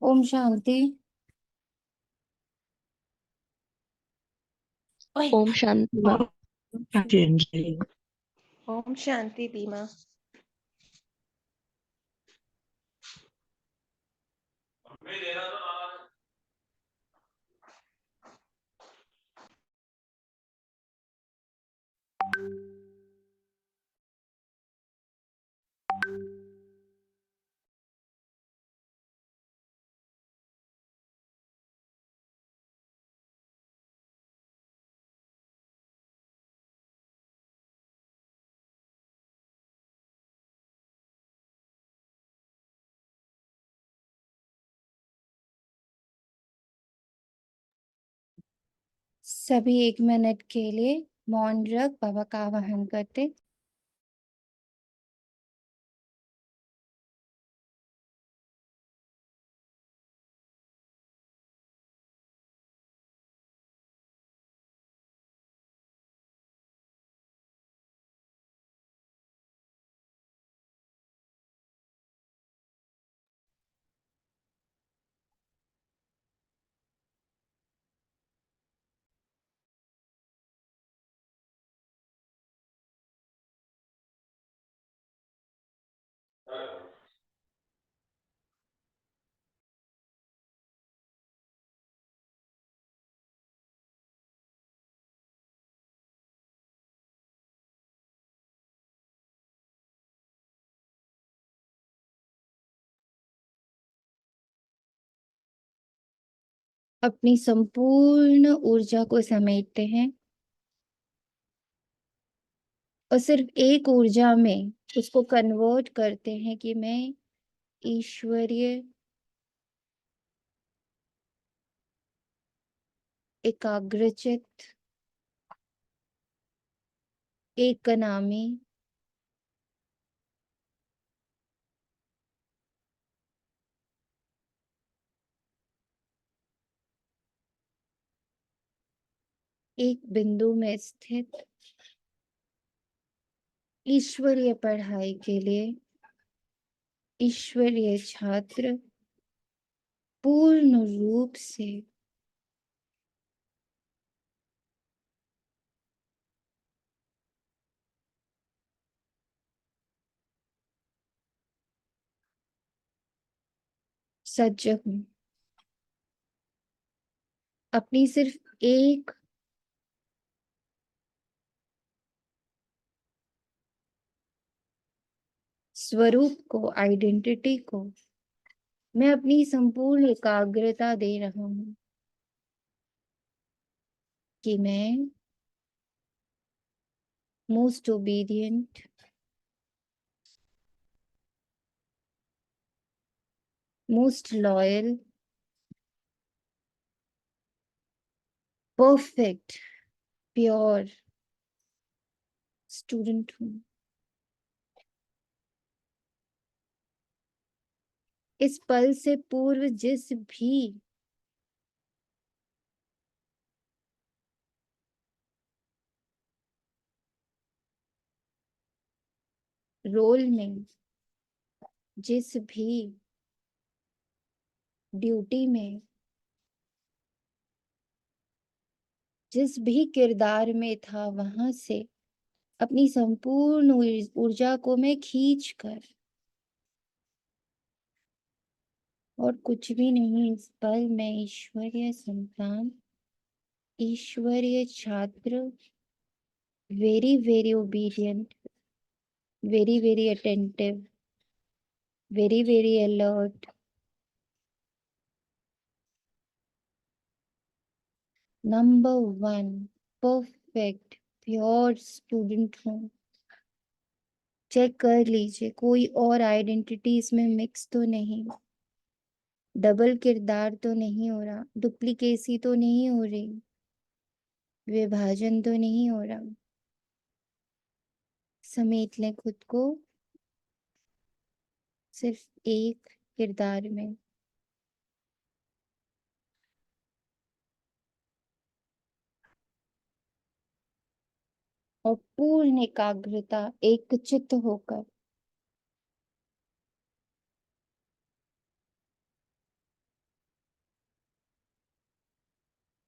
ओम शांति। ओए। ओम शांति माँ। जी जी। ओम शांति दीमा। सभी 1 मिनट के लिए मौन रख बाबा का आवाहन करते। अपनी संपूर्ण ऊर्जा को समेटते हैं और सिर्फ एक ऊर्जा में उसको कन्वर्ट करते हैं कि मैं ईश्वरीय एकाग्रचित एक नामी एक बिंदु में स्थित ईश्वरीय पढ़ाई के लिए ईश्वरीय छात्र पूर्ण रूप से सजग हूं। अपनी सिर्फ एक स्वरूप को, आइडेंटिटी को मैं अपनी संपूर्ण एकाग्रता दे रहा हूं कि मैं most obedient, most loyal, perfect, pure student हूं। इस पल से पूर्व जिस भी रोल में, जिस भी ड्यूटी में, जिस भी किरदार में था, वहां से अपनी संपूर्ण ऊर्जा को मैं खींच कर, और कुछ भी नहीं, इस पल मैं ईश्वरीय संतान, ईश्वरीय छात्र, very very obedient, very very attentive, very very alert, number 1 perfect pure student हूँ। चेक कर लीजिए कोई और आइडेंटिटी इसमें मिक्स तो नहीं, डबल किरदार तो नहीं हो रहा, डुप्लीकेसी तो नहीं हो रही, विभाजन तो नहीं हो रहा। समेट लें खुद को सिर्फ एक किरदार में। और पूर्ण एकाग्रता एकचित्त होकर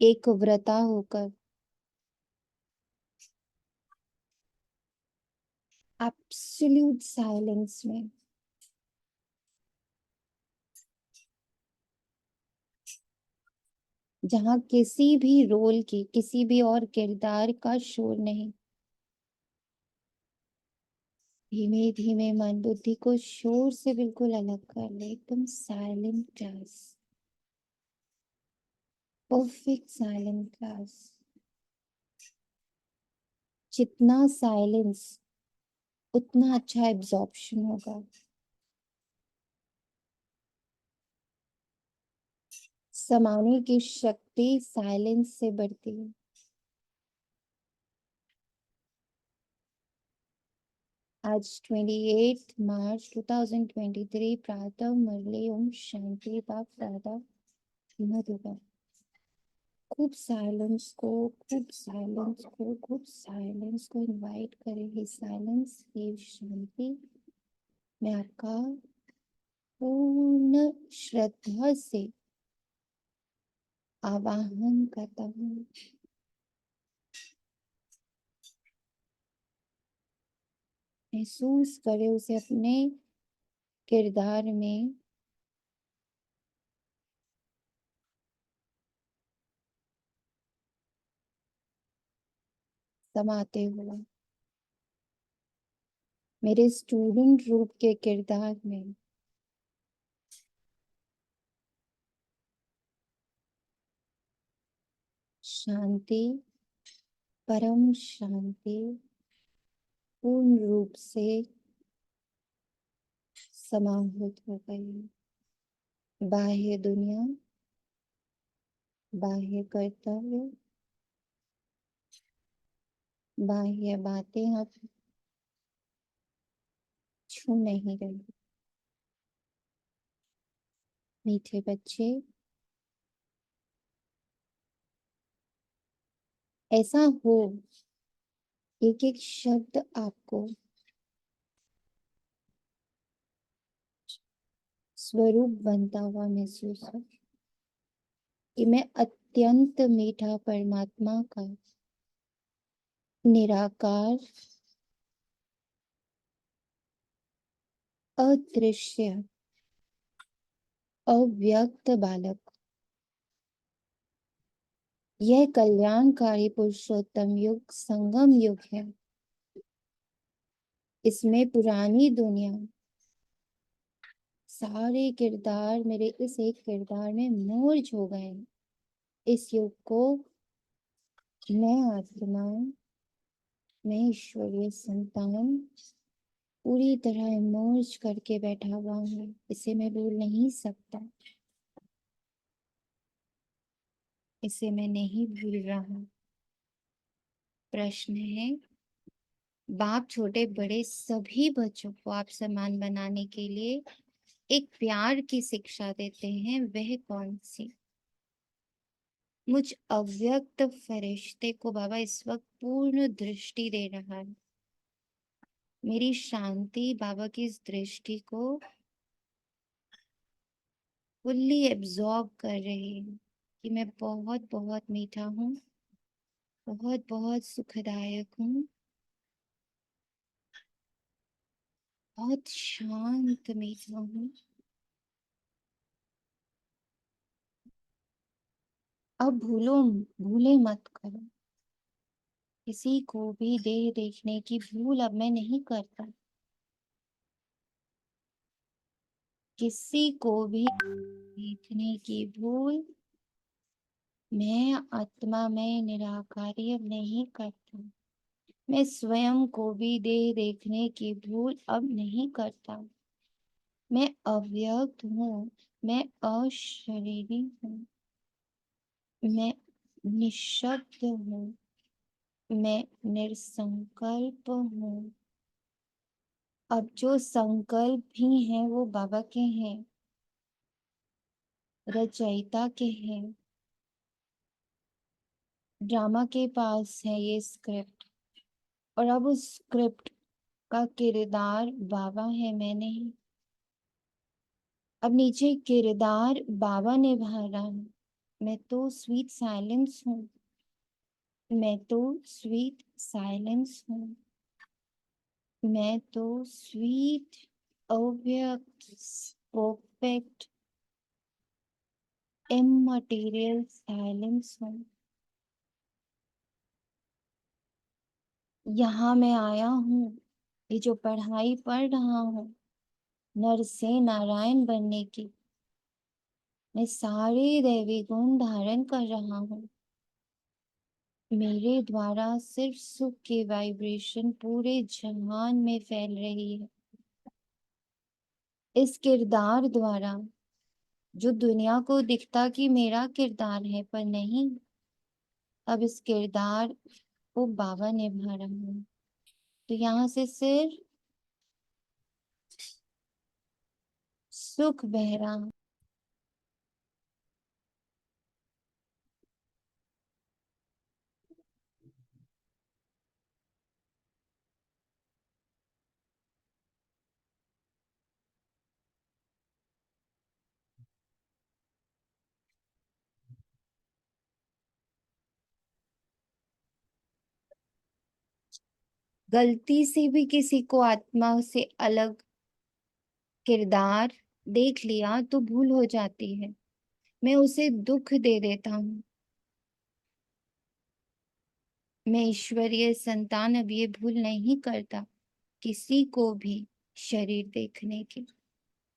एक व्रता होकर, एब्सोल्यूट साइलेंस में, जहां किसी भी रोल की, किसी भी और किरदार का शोर नहीं। धीमे धीमे मन बुद्धि को शोर से बिल्कुल अलग कर ले, एकदम silent class, perfect silent class. जितना साइलेंस उतना अच्छा एब्जॉर्प्शन होगा। समाने की शक्ति साइलेंस से बढ़ती है। आज 28 मार्च 2023 प्रातः मुरली ओम शांति बाप दादा मधुबन। खूब साइलेंस को, खूब साइलेंस को, खूब साइलेंस को इनवाइट करें। हे साइलेंस, हे शांति, मैं आपका पूर्ण श्रद्धा से आवाहन करता हूँ। महसूस करें उसे अपने किरदार में समाते हुए, मेरे स्टूडेंट रूप के किरदार में। शांति, परम शांति पूर्ण रूप से समाहित हो गई। बाह्य दुनिया, बाह्य कर्तव्य, बाह्य बातें अब छू नहीं रही। मीठे बच्चे, ऐसा हो एक एक शब्द आपको स्वरूप बनता हुआ महसूस हो कि मैं अत्यंत मीठा परमात्मा का निराकार, अदृश्य, अव्यक्त बालक। यह कल्याणकारी पुरुषोत्तम युग संगम युग है। इसमें पुरानी दुनिया, सारे किरदार मेरे इस एक किरदार में मर्ज हो गए। इस युग को मैं आत्मा, मैं ईश्वरीय संतान पूरी तरह इमर्ज करके बैठा हुआ हूँ। इसे मैं भूल नहीं सकता, इसे मैं नहीं भूल रहा। प्रश्न है, बाप छोटे बड़े सभी बच्चों को आप समान बनाने के लिए एक प्यार की शिक्षा देते हैं, वह कौन सी? मुझ अव्यक्त फरिश्ते को बाबा इस वक्त पूर्ण दृष्टि दे रहा है। मेरी शांति बाबा की इस दृष्टि को फुल्ली एब्जॉर्ब कर रही है कि मैं बहुत बहुत मीठा हूँ, बहुत बहुत सुखदायक हूँ, बहुत शांत मीठा हूँ। अब भूले मत करो। किसी को भी देह देखने की भूल अब मैं नहीं करता। किसी को भी देखने की भूल मैं आत्मा में निराकारी अब नहीं करता। मैं स्वयं को भी देह देखने की भूल अब नहीं करता। मैं अव्यक्त हूँ, मैं अशरीरी हूँ, मैं निशब्द हूँ, मैं निसंकल्प हूँ। अब जो संकल्प भी हैं वो बाबा के हैं, रचयिता के हैं। ड्रामा के पास है ये स्क्रिप्ट, और अब उस स्क्रिप्ट का किरदार बाबा है, मैं नहीं। अब नीचे किरदार बाबा निभा रहा है। मैं तो स्वीट साइलेंस हूँ, मैं तो स्वीट साइलेंस हूँ, मैं तो स्वीट अव्यक्त परफेक्ट इममटेरियल साइलेंस हूँ। यहाँ मैं आया हूँ, ये जो पढ़ाई पढ़ रहा हूँ, नर से नारायण बनने की, मैं सारे दैवी गुण धारण कर रहा हूँ। मेरे द्वारा सिर्फ सुख की वाइब्रेशन पूरे जहान में फैल रही है। इस किरदार द्वारा जो दुनिया को दिखता कि मेरा किरदार है, पर नहीं, अब इस किरदार को बाबा निभा रहा है। तो यहाँ से सिर्फ सुख बह रहा। गलती से भी किसी को आत्मा से अलग किरदार देख लिया तो भूल हो जाती है, मैं उसे दुख दे देता हूँ। मैं ईश्वरीय संतान अब ये भूल नहीं करता किसी को भी शरीर देखने की,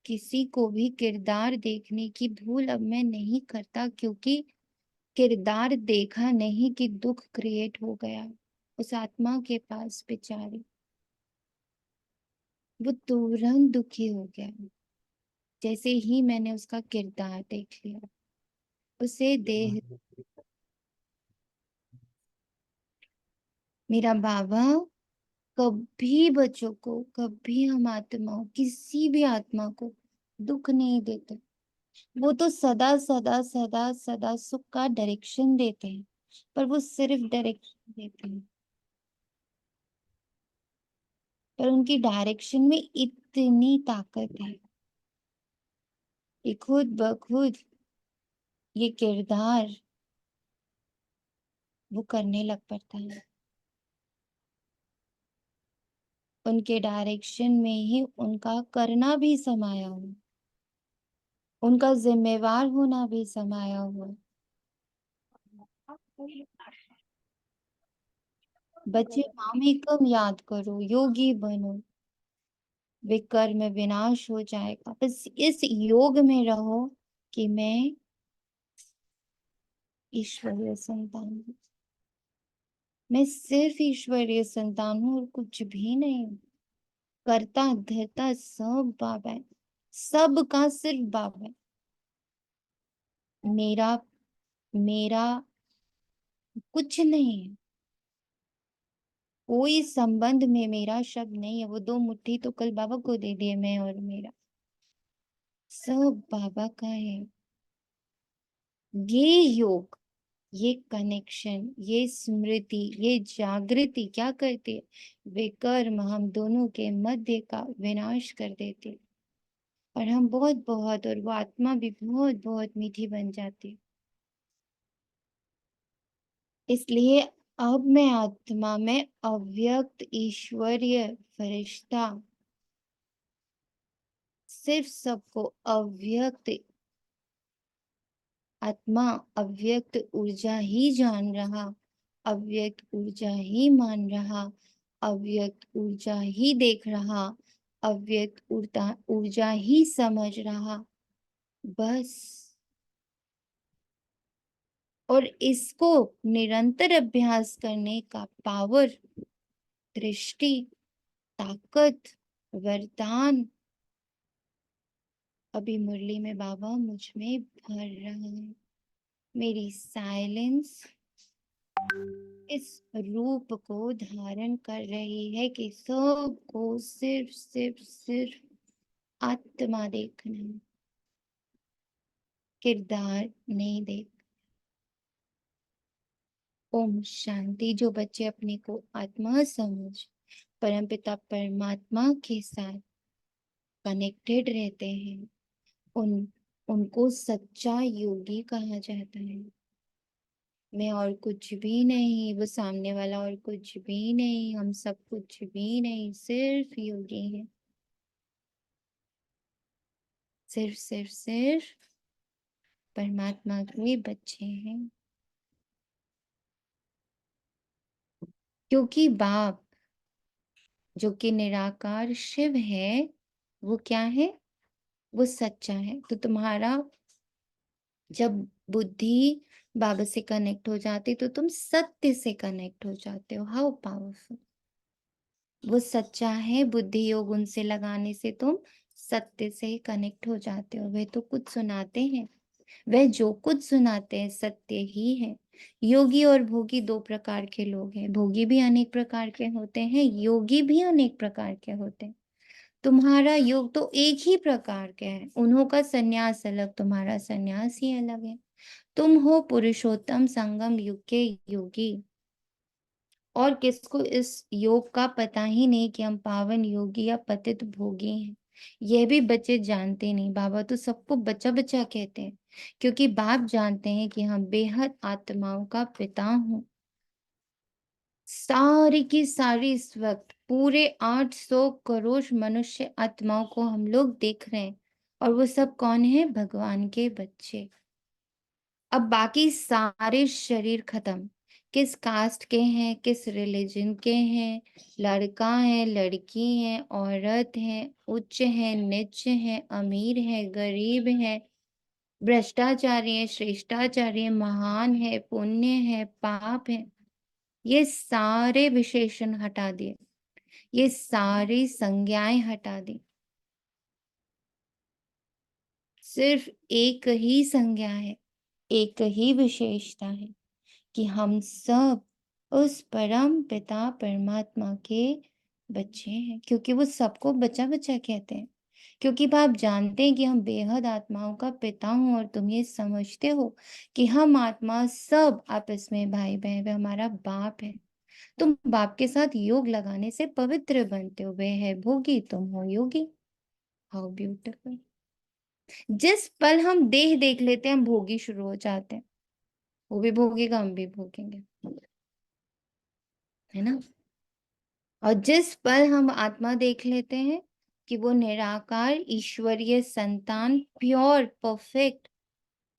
किसी को भी किरदार देखने की भूल अब मैं नहीं करता, क्योंकि किरदार देखा नहीं कि दुख क्रिएट हो गया उस आत्मा के पास बेचारी। वो तुरंत दुखी हो गया जैसे ही मैंने उसका किरदार देख लिया। उसे देह, मेरा बाबा कभी बच्चों को, कभी हम आत्माओं, किसी भी आत्मा को दुख नहीं देते। वो तो सदा सदा सदा सदा सुख का डायरेक्शन देते हैं, पर वो सिर्फ डायरेक्शन देते हैं, पर उनकी डायरेक्शन में इतनी ताकत है कि खुद ब खुद ये किरदार वो करने लग पड़ता है। उनके डायरेक्शन में ही उनका करना भी समाया हुआ, उनका जिम्मेवार होना भी समाया हुआ। बच्चे मामेकम याद करो, योगी बनो, विकर्म विनाश हो जाएगा। बस इस योग में रहो कि मैं ईश्वरीय संतान हूँ, मैं सिर्फ ईश्वरीय संतान हूँ और कुछ भी नहीं। करता धरता सब बाबा है, सबका सिर्फ बाबा है। मेरा मेरा कुछ नहीं है, कोई संबंध में मेरा शब्द नहीं है। वो दो मुट्ठी तो कल बाबा को दे दिए, मैं और मेरा, सब बाबा का है। ये योग, ये कनेक्शन, ये स्मृति, ये जागृति क्या करती है? विकर्म हम दोनों के मध्य का विनाश कर देती, और हम बहुत बहुत, और वो आत्मा भी बहुत बहुत मीठी बन जाती। इसलिए अब मैं आत्मा में अव्यक्त ईश्वरीय फरिश्ता, सिर्फ सबको अव्यक्त आत्मा, अव्यक्त ऊर्जा ही जान रहा, अव्यक्त ऊर्जा ही मान रहा, अव्यक्त ऊर्जा ही देख रहा, अव्यक्त ऊर्जा ऊर्जा ही समझ रहा, बस। और इसको निरंतर अभ्यास करने का पावर, दृष्टि, ताकत, वरदान अभी मुरली में बाबा मुझ में भर रहा है। मेरी साइलेंस इस रूप को धारण कर रही है कि सबको सिर्फ सिर्फ सिर्फ आत्मा देखना है, किरदार नहीं देख। ओम शांति। जो बच्चे अपने को आत्मा समझ परमपिता परमात्मा के साथ कनेक्टेड रहते हैं, उन उनको सच्चा योगी कहा जाता है। मैं और कुछ भी नहीं, वो सामने वाला और कुछ भी नहीं, हम सब कुछ भी नहीं, सिर्फ योगी है। सिर्फ सिर्फ सिर्फ परमात्मा के बच्चे हैं। क्योंकि बाप जो कि निराकार शिव है, वो क्या है? वो सच्चा है। तो तुम्हारा जब बुद्धि बाबा से कनेक्ट हो जाती तो तुम सत्य से कनेक्ट हो जाते हो। How powerful! वो सच्चा है, बुद्धि योग उनसे लगाने से तुम सत्य से कनेक्ट हो जाते हो। वे तो कुछ सुनाते हैं, वह जो कुछ सुनाते हैं सत्य ही है। योगी और भोगी दो प्रकार के लोग हैं। भोगी भी अनेक प्रकार के होते हैं, योगी भी अनेक प्रकार के होते हैं। तुम्हारा योग तो एक ही प्रकार के है। उन्हों का संन्यास अलग, तुम्हारा संन्यास ही अलग है। तुम हो पुरुषोत्तम संगम युग के योगी। और किसको इस योग का पता ही नहीं कि हम पावन योगी या पतित भोगी हैं। यह भी बच्चे जानते नहीं। बाबा तो सबको बच्चा बच्चा कहते हैं, क्योंकि बाप जानते हैं कि हम बेहद आत्माओं का पिता हूँ। सारी की सारी इस वक्त पूरे 800 करोड़ मनुष्य आत्माओं को हम लोग देख रहे हैं, और वो सब कौन है? भगवान के बच्चे। अब बाकी सारे शरीर खत्म, किस कास्ट के हैं, किस रिलीजन के हैं, लड़का है, लड़की है, औरत है, उच्च है, नीच है, अमीर है, गरीब है, भ्रष्टाचारी है, श्रेष्ठाचारी है, महान है, पुण्य है, पाप है, ये सारे विशेषण हटा दिए, ये सारी संज्ञाएं हटा दी। सिर्फ एक ही संज्ञा है, एक ही विशेषता है कि हम सब उस परम पिता परमात्मा के बच्चे हैं। क्योंकि वो सबको बच्चा बच्चा कहते हैं, क्योंकि आप जानते हैं कि हम बेहद आत्माओं का पिता हूं, और तुम ये समझते हो कि हम आत्मा सब आपस में भाई बहन, वे हमारा बाप है। तुम बाप के साथ योग लगाने से पवित्र बनते हो। वे है भोगी, तुम हो योगी। How beautiful! जिस पल हम देह देख लेते हैं, हम भोगी शुरू हो जाते हैं। वो भी भोगेगा, हम भी भोगेंगे, है ना? और जिस पल हम आत्मा देख लेते हैं कि वो निराकार ईश्वरीय संतान, pure perfect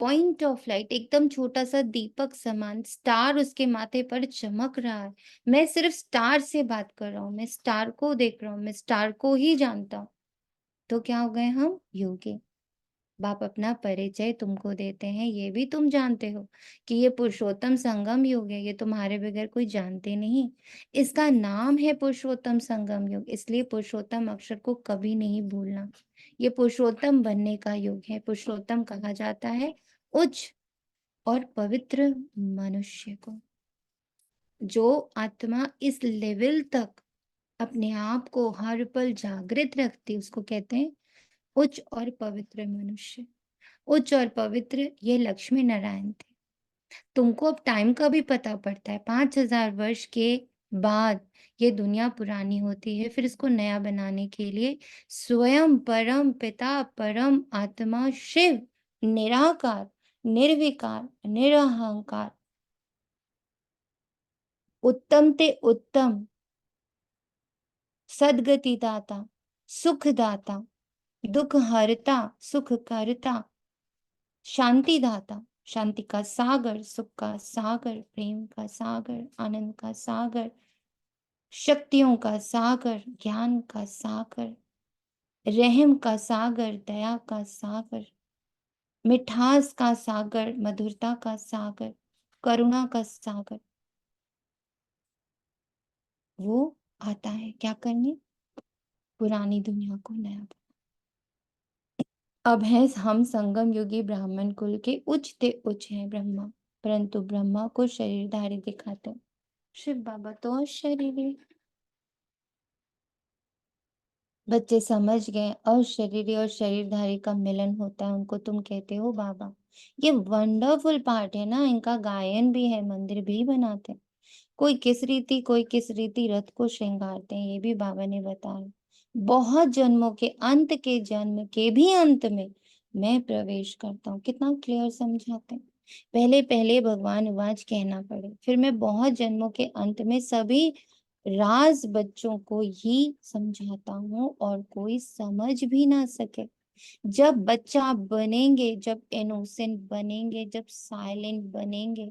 point of light, एकदम छोटा सा दीपक समान स्टार उसके माथे पर चमक रहा है। मैं सिर्फ स्टार से बात कर रहा हूँ, मैं स्टार को देख रहा हूँ, मैं स्टार को ही जानता हूँ। तो क्या हो गए हम? योगी। बाप अपना परिचय तुमको देते हैं, ये भी तुम जानते हो कि ये पुरुषोत्तम संगम योग है। ये तुम्हारे बगैर कोई जानते नहीं। इसका नाम है पुरुषोत्तम संगम योग, इसलिए पुरुषोत्तम अक्षर को कभी नहीं भूलना। ये पुरुषोत्तम बनने का योग है। पुरुषोत्तम कहा जाता है उच्च और पवित्र मनुष्य को। जो आत्मा इस लेवल तक अपने आप को हर पल जागृत रखती, उसको कहते हैं उच्च और पवित्र मनुष्य। उच्च और पवित्र ये लक्ष्मी नारायण थे। तुमको अब टाइम का भी पता पड़ता है। 5000 वर्ष के बाद ये दुनिया पुरानी होती है, फिर इसको नया बनाने के लिए स्वयं परम पिता परम आत्मा शिव निराकार निर्विकार निरहंकार उत्तम ते उत्तम सदगति दाता सुख दाता दुख हरता सुख करता शांति दाता शांति का सागर सुख का सागर प्रेम का सागर आनंद का सागर शक्तियों का सागर ज्ञान का सागर रहम का सागर दया का सागर मिठास का सागर मधुरता का सागर करुणा का सागर, वो आता है क्या करने? पुरानी दुनिया को नया बनाने। अब है हम संगम युगी ब्राह्मण कुल के उच्च ते उच्च हैं ब्रह्मा, परंतु ब्रह्मा को शरीरधारी दिखाते हैं। शिव बाबा तो शरीरी। बच्चे समझ गए अशरीरी और शरीरधारी का मिलन होता है, उनको तुम कहते हो बाबा। ये वंडरफुल पार्ट है ना, इनका गायन भी है, मंदिर भी बनाते हैं। कोई किस रीति कोई किस रीति रथ को श्रृंगारते हैं, ये भी बाबा ने बताया। बहुत जन्मों के अंत के जन्म के भी अंत में मैं प्रवेश करता हूँ। कितना क्लियर समझाते हैं। पहले पहले भगवान वाच कहना पड़े, फिर मैं बहुत जन्मों के अंत में सभी राज बच्चों को ही समझाता हूँ और कोई समझ भी ना सके। जब बच्चा बनेंगे, जब इनोसेंट बनेंगे, जब साइलेंट बनेंगे,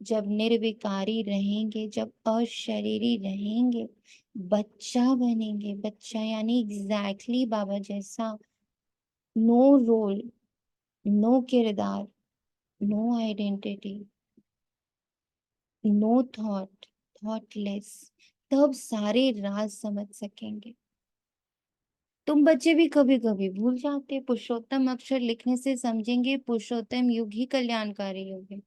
जब निर्विकारी रहेंगे, जब अशरीरी रहेंगे, बच्चा बनेंगे। बच्चा यानी एग्जैक्टली बाबा जैसा, नो रोल, नो किरदार, no identity, no thought, thoughtless. तब सारे राज समझ सकेंगे। तुम बच्चे भी कभी कभी भूल जाते। पुरुषोत्तम अक्षर लिखने से समझेंगे पुरुषोत्तम युग ही कल्याणकारी युग है।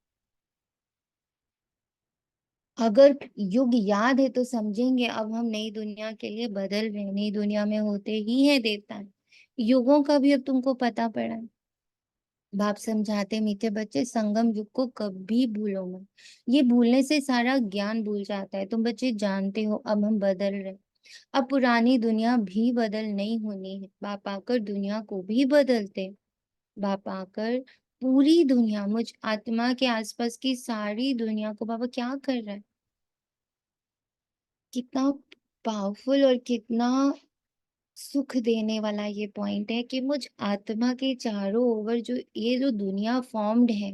अगर युग याद है तो समझेंगे अब हम नई दुनिया के लिए बदल रहे हैं। नई दुनिया में होते ही है देवता है। युगों का भी अब तुमको पता पड़ा है। बाप समझाते मीठे बच्चे, संगम युग को कभी भूलो मत। ये भूलने से सारा ज्ञान भूल जाता है। तुम बच्चे जानते हो अब हम बदल रहे। अब पुरानी दुनिया भी बदल नहीं होनी है। बाप आकर दुनिया को भी बदलते। बाप आकर पूरी दुनिया, मुझ आत्मा के आसपास की सारी दुनिया को बाबा क्या कर रहा है। कितना पावरफुल और कितना सुख देने वाला ये पॉइंट है कि मुझ आत्मा के चारों ओवर जो ये जो दुनिया फॉर्म्ड है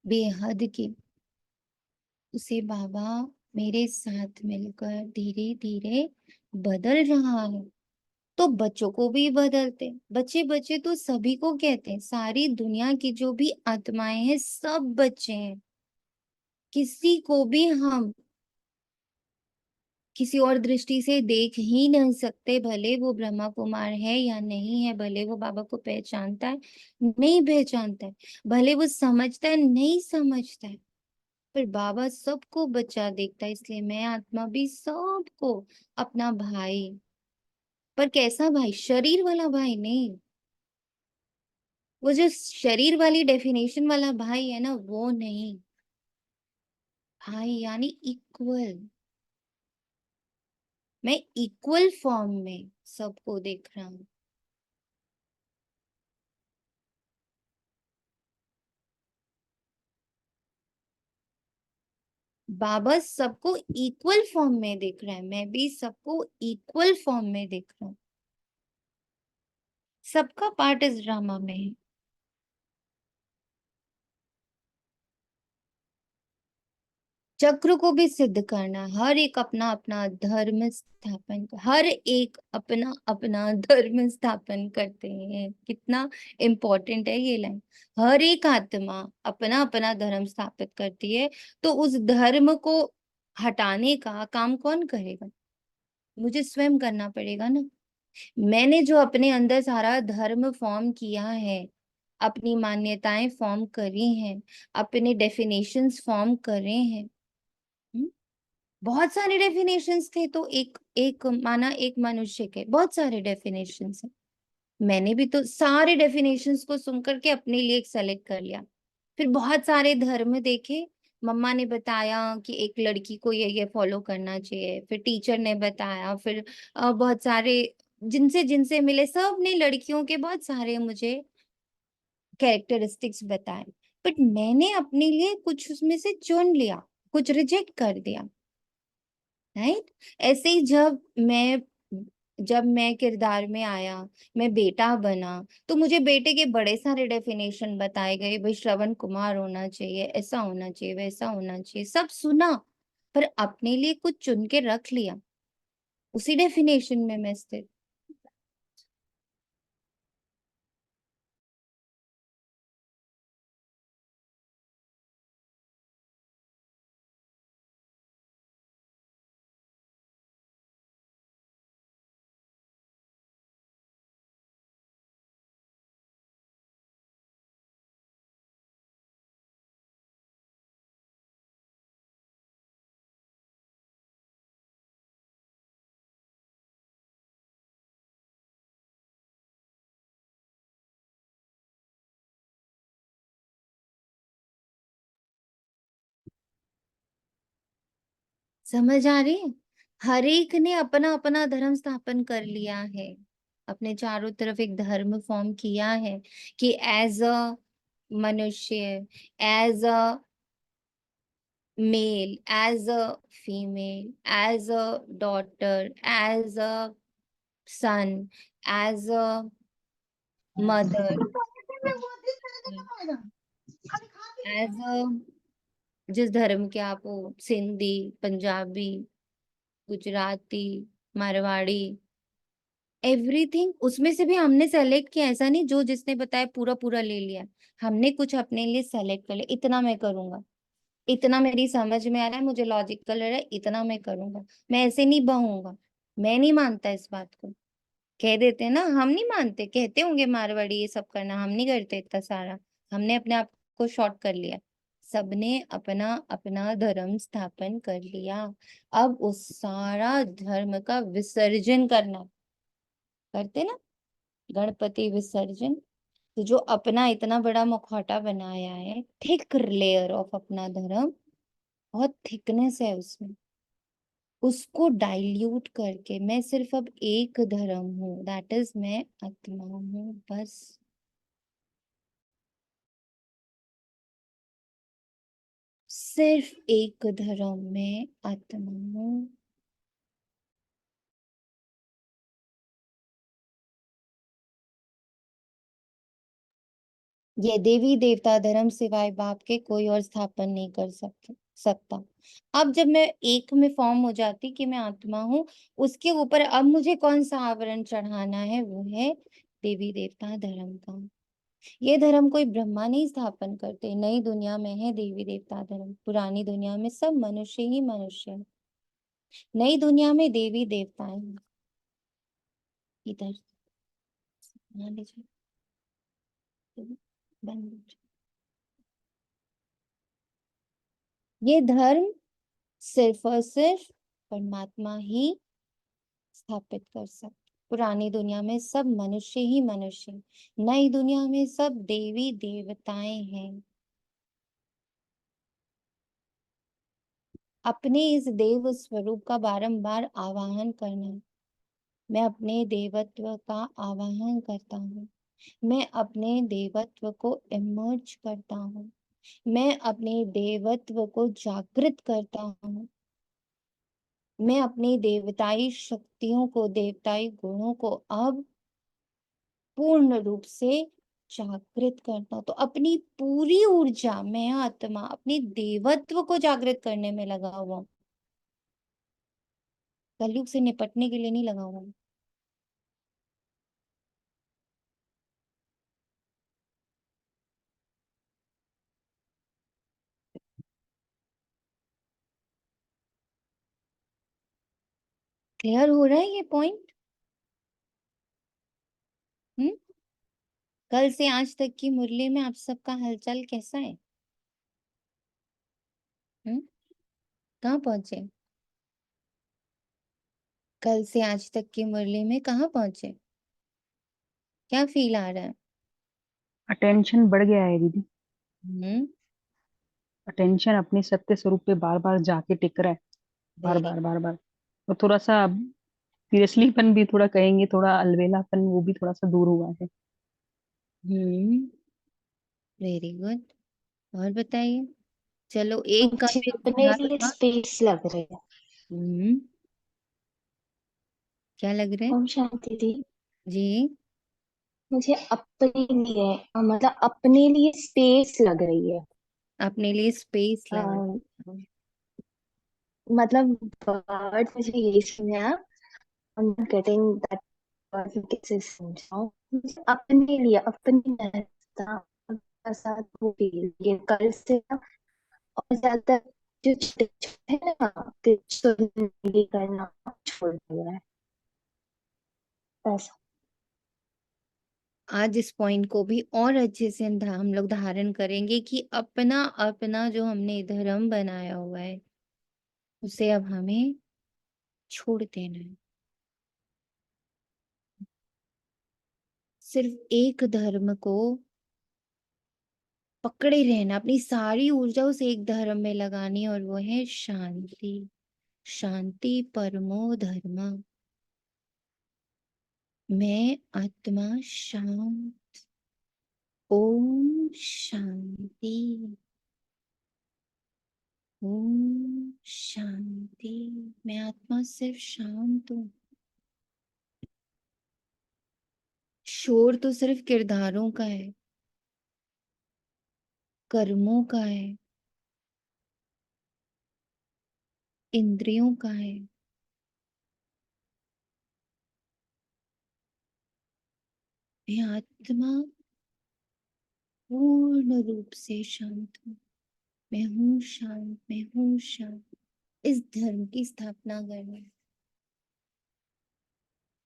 बेहद की, उसे बाबा मेरे साथ मिलकर धीरे धीरे बदल रहा है। तो बच्चों को भी बदलते। बच्चे बच्चे तो सभी को कहते हैं। सारी दुनिया की जो भी आत्माएं हैं सब बच्चे हैं। किसी को भी हम किसी और दृष्टि से देख ही नहीं सकते। भले वो ब्रह्मा कुमार है या नहीं है, भले वो बाबा को पहचानता है नहीं पहचानता है, भले वो समझता है नहीं समझता है, पर बाबा सबको बच्चा देखता है। इसलिए मैं आत्मा भी सबको अपना भाई, पर कैसा भाई? शरीर वाला भाई नहीं। वो जो शरीर वाली डेफिनेशन वाला भाई है ना, वो नहीं। भाई यानी इक्वल। मैं इक्वल फॉर्म में सबको देख रहा हूँ। बाबा सबको इक्वल फॉर्म में देख रहा है। मैं भी सबको इक्वल फॉर्म में देख रहा हूँ। सबका पार्ट इस ड्रामा में है। चक्र को भी सिद्ध करना। हर एक अपना अपना धर्म स्थापन, हर एक अपना अपना धर्म स्थापन करते हैं। कितना इम्पोर्टेंट है ये लाइन। हर एक आत्मा अपना अपना धर्म स्थापित करती है। तो उस धर्म को हटाने का काम कौन करेगा? मुझे स्वयं करना पड़ेगा ना। मैंने जो अपने अंदर सारा धर्म फॉर्म किया है, अपनी मान्यताएं फॉर्म करी हैं, अपने डेफिनेशंस फॉर्म करे हैं। हम्म? बहुत सारे डेफिनेशंस थे तो एक एक माना एक मनुष्य के बहुत सारे डेफिनेशंस हैं। मैंने भी तो सारे डेफिनेशंस को सुन करके अपने लिए एक सेलेक्ट कर लिया। फिर बहुत सारे धर्म देखे। मम्मा ने बताया कि एक लड़की को ये फॉलो करना चाहिए, फिर टीचर ने बताया, फिर बहुत सारे जिनसे जिनसे मिले सब ने लड़कियों के बहुत सारे मुझे कैरेक्टरिस्टिक्स बताए। बट मैंने अपने लिए कुछ उसमें से चुन लिया, कुछ रिजेक्ट कर दिया। राइट? ऐसे ही जब मैं किरदार में आया, मैं बेटा बना, तो मुझे बेटे के बड़े सारे डेफिनेशन बताए गए। भाई श्रवण कुमार होना चाहिए, ऐसा होना चाहिए, वैसा होना चाहिए, सब सुना। पर अपने लिए कुछ चुन के रख लिया। उसी डेफिनेशन में मैं स्थित। समझ आ रही है? हर एक ने अपना अपना धर्म स्थापन कर लिया है। अपने चारों तरफ एक धर्म फॉर्म किया है कि एज अ मनुष्य, as a male, as a female, as a daughter, as a son, as a mother, as a जिस धर्म के आप हो, सिंधी, पंजाबी, गुजराती, मारवाड़ी, एवरीथिंग, उसमें से भी हमने सेलेक्ट किया। ऐसा नहीं जो जिसने बताया पूरा पूरा ले लिया, हमने कुछ अपने लिए सेलेक्ट कर लिया। इतना मैं करूंगा, इतना मेरी समझ में आ रहा है, मुझे लॉजिकल लग रहा है, इतना मैं करूंगा। मैं ऐसे नहीं बहूंगा। मैं नहीं मानता इस बात को। कह देते हैं ना, हम नहीं मानते, कहते होंगे मारवाड़ी ये सब करना, हम नहीं करते इतना सारा। हमने अपने आप को शॉर्ट कर लिया। सबने अपना अपना धर्म स्थापन कर लिया। अब उस सारा धर्म का विसर्जन करना, करते ना, गणपति विसर्जन। तो जो अपना इतना बड़ा मुखौटा बनाया है, थिक लेयर ऑफ अपना धर्म, बहुत थिकनेस है उसमें, उसको डाइल्यूट करके मैं सिर्फ अब एक धर्म हूँ, दैट इज मैं आत्मा हूँ, बस। सिर्फ एक धर्म में आत्मा हूँ। ये देवी देवता धर्म सिवाय बाप के कोई और स्थापन नहीं कर सकता। अब जब मैं एक में फॉर्म हो जाती कि मैं आत्मा हूँ, उसके ऊपर अब मुझे कौन सा आवरण चढ़ाना है, वो है देवी देवता धर्म का। ये धर्म कोई ब्रह्मा नहीं स्थापन करते। नई दुनिया में है देवी देवता धर्म, पुरानी दुनिया में सब मनुष्य ही मनुष्य है। नई दुनिया में देवी देवताएं हैं। इधर मान लीजिए, बंद हो जाए। ये धर्म सिर्फ और सिर्फ परमात्मा ही स्थापित कर सकते। पुरानी दुनिया में सब मनुष्य ही मनुष्य, नई दुनिया में सब देवी देवताएं हैं। अपने इस देव स्वरूप का बारंबार आवाहन करना। मैं अपने देवत्व का आवाहन करता हूँ। मैं अपने देवत्व को इमर्ज करता हूँ। मैं अपने देवत्व को जागृत करता हूँ। मैं अपनी देवताई शक्तियों को, देवताई गुणों को अब पूर्ण रूप से जागृत करता हूँ। तो अपनी पूरी ऊर्जा, मैं आत्मा अपनी देवत्व को जागृत करने में लगा हुआ हूँ। कलयुग से निपटने के लिए नहीं लगा हुआ हूँ। क्लियर हो रहा है ये पॉइंट? हम्म। कल से आज तक की मुरली में आप सबका हलचल कैसा है? कहाँ पहुंचे? कल से आज तक की मुरली में कहाँ पहुंचे? क्या फील आ रहा है? अटेंशन बढ़ गया है दीदी। हम्म। अटेंशन अपने सत्य स्वरूप पे बार बार जाके टिक रहा है। बार वेरी। बार बार बार। तो थोड़ा सा सीरियसलीपन भी थोड़ा कहेंगे, थोड़ा अलवेलापन वो भी थोड़ा सा दूर हुआ है। हम्म। Very good. और बताइए। चलो एक का मुझे भी अपने पूरा लिए था। स्पेस लग रही है। हम्म। क्या लग रहा है? ओम शांति दी। जी। मुझे अपने लिए मतलब अपने लिए स्पेस लग रही है। अपने लिए स्पेस अ, लग रहा है। मतलब वर्ड मुझे यही समझा। I'm not getting that word you कैसे समझाऊं। मुझे अपने लिए अपनी महत्ता के साथ वो फील ये कल से ना और ज्यादा जो छोटे छोटे है ना कि सुनने करना छोड़ दिया है ऐसा। आज इस पॉइंट को भी और अच्छे से हम लोग धारण करेंगे कि अपना अपना जो हमने धर्म बनाया हुआ है, उसे अब हमें छोड़ देना है। सिर्फ एक धर्म को पकड़े रहना, अपनी सारी ऊर्जा उस एक धर्म में लगानी, और वो है शांति। शांति परमो धर्म। मैं आत्मा शांत। ओम शांति। ओम शांति। मैं आत्मा सिर्फ शांत हूँ। शोर तो सिर्फ किरदारों का है, कर्मों का है, इंद्रियों का है। मैं आत्मा पूर्ण रूप से शांत हूँ। मैं हूँ शांत, मैं हूँ शांत। इस धर्म की स्थापना करना है।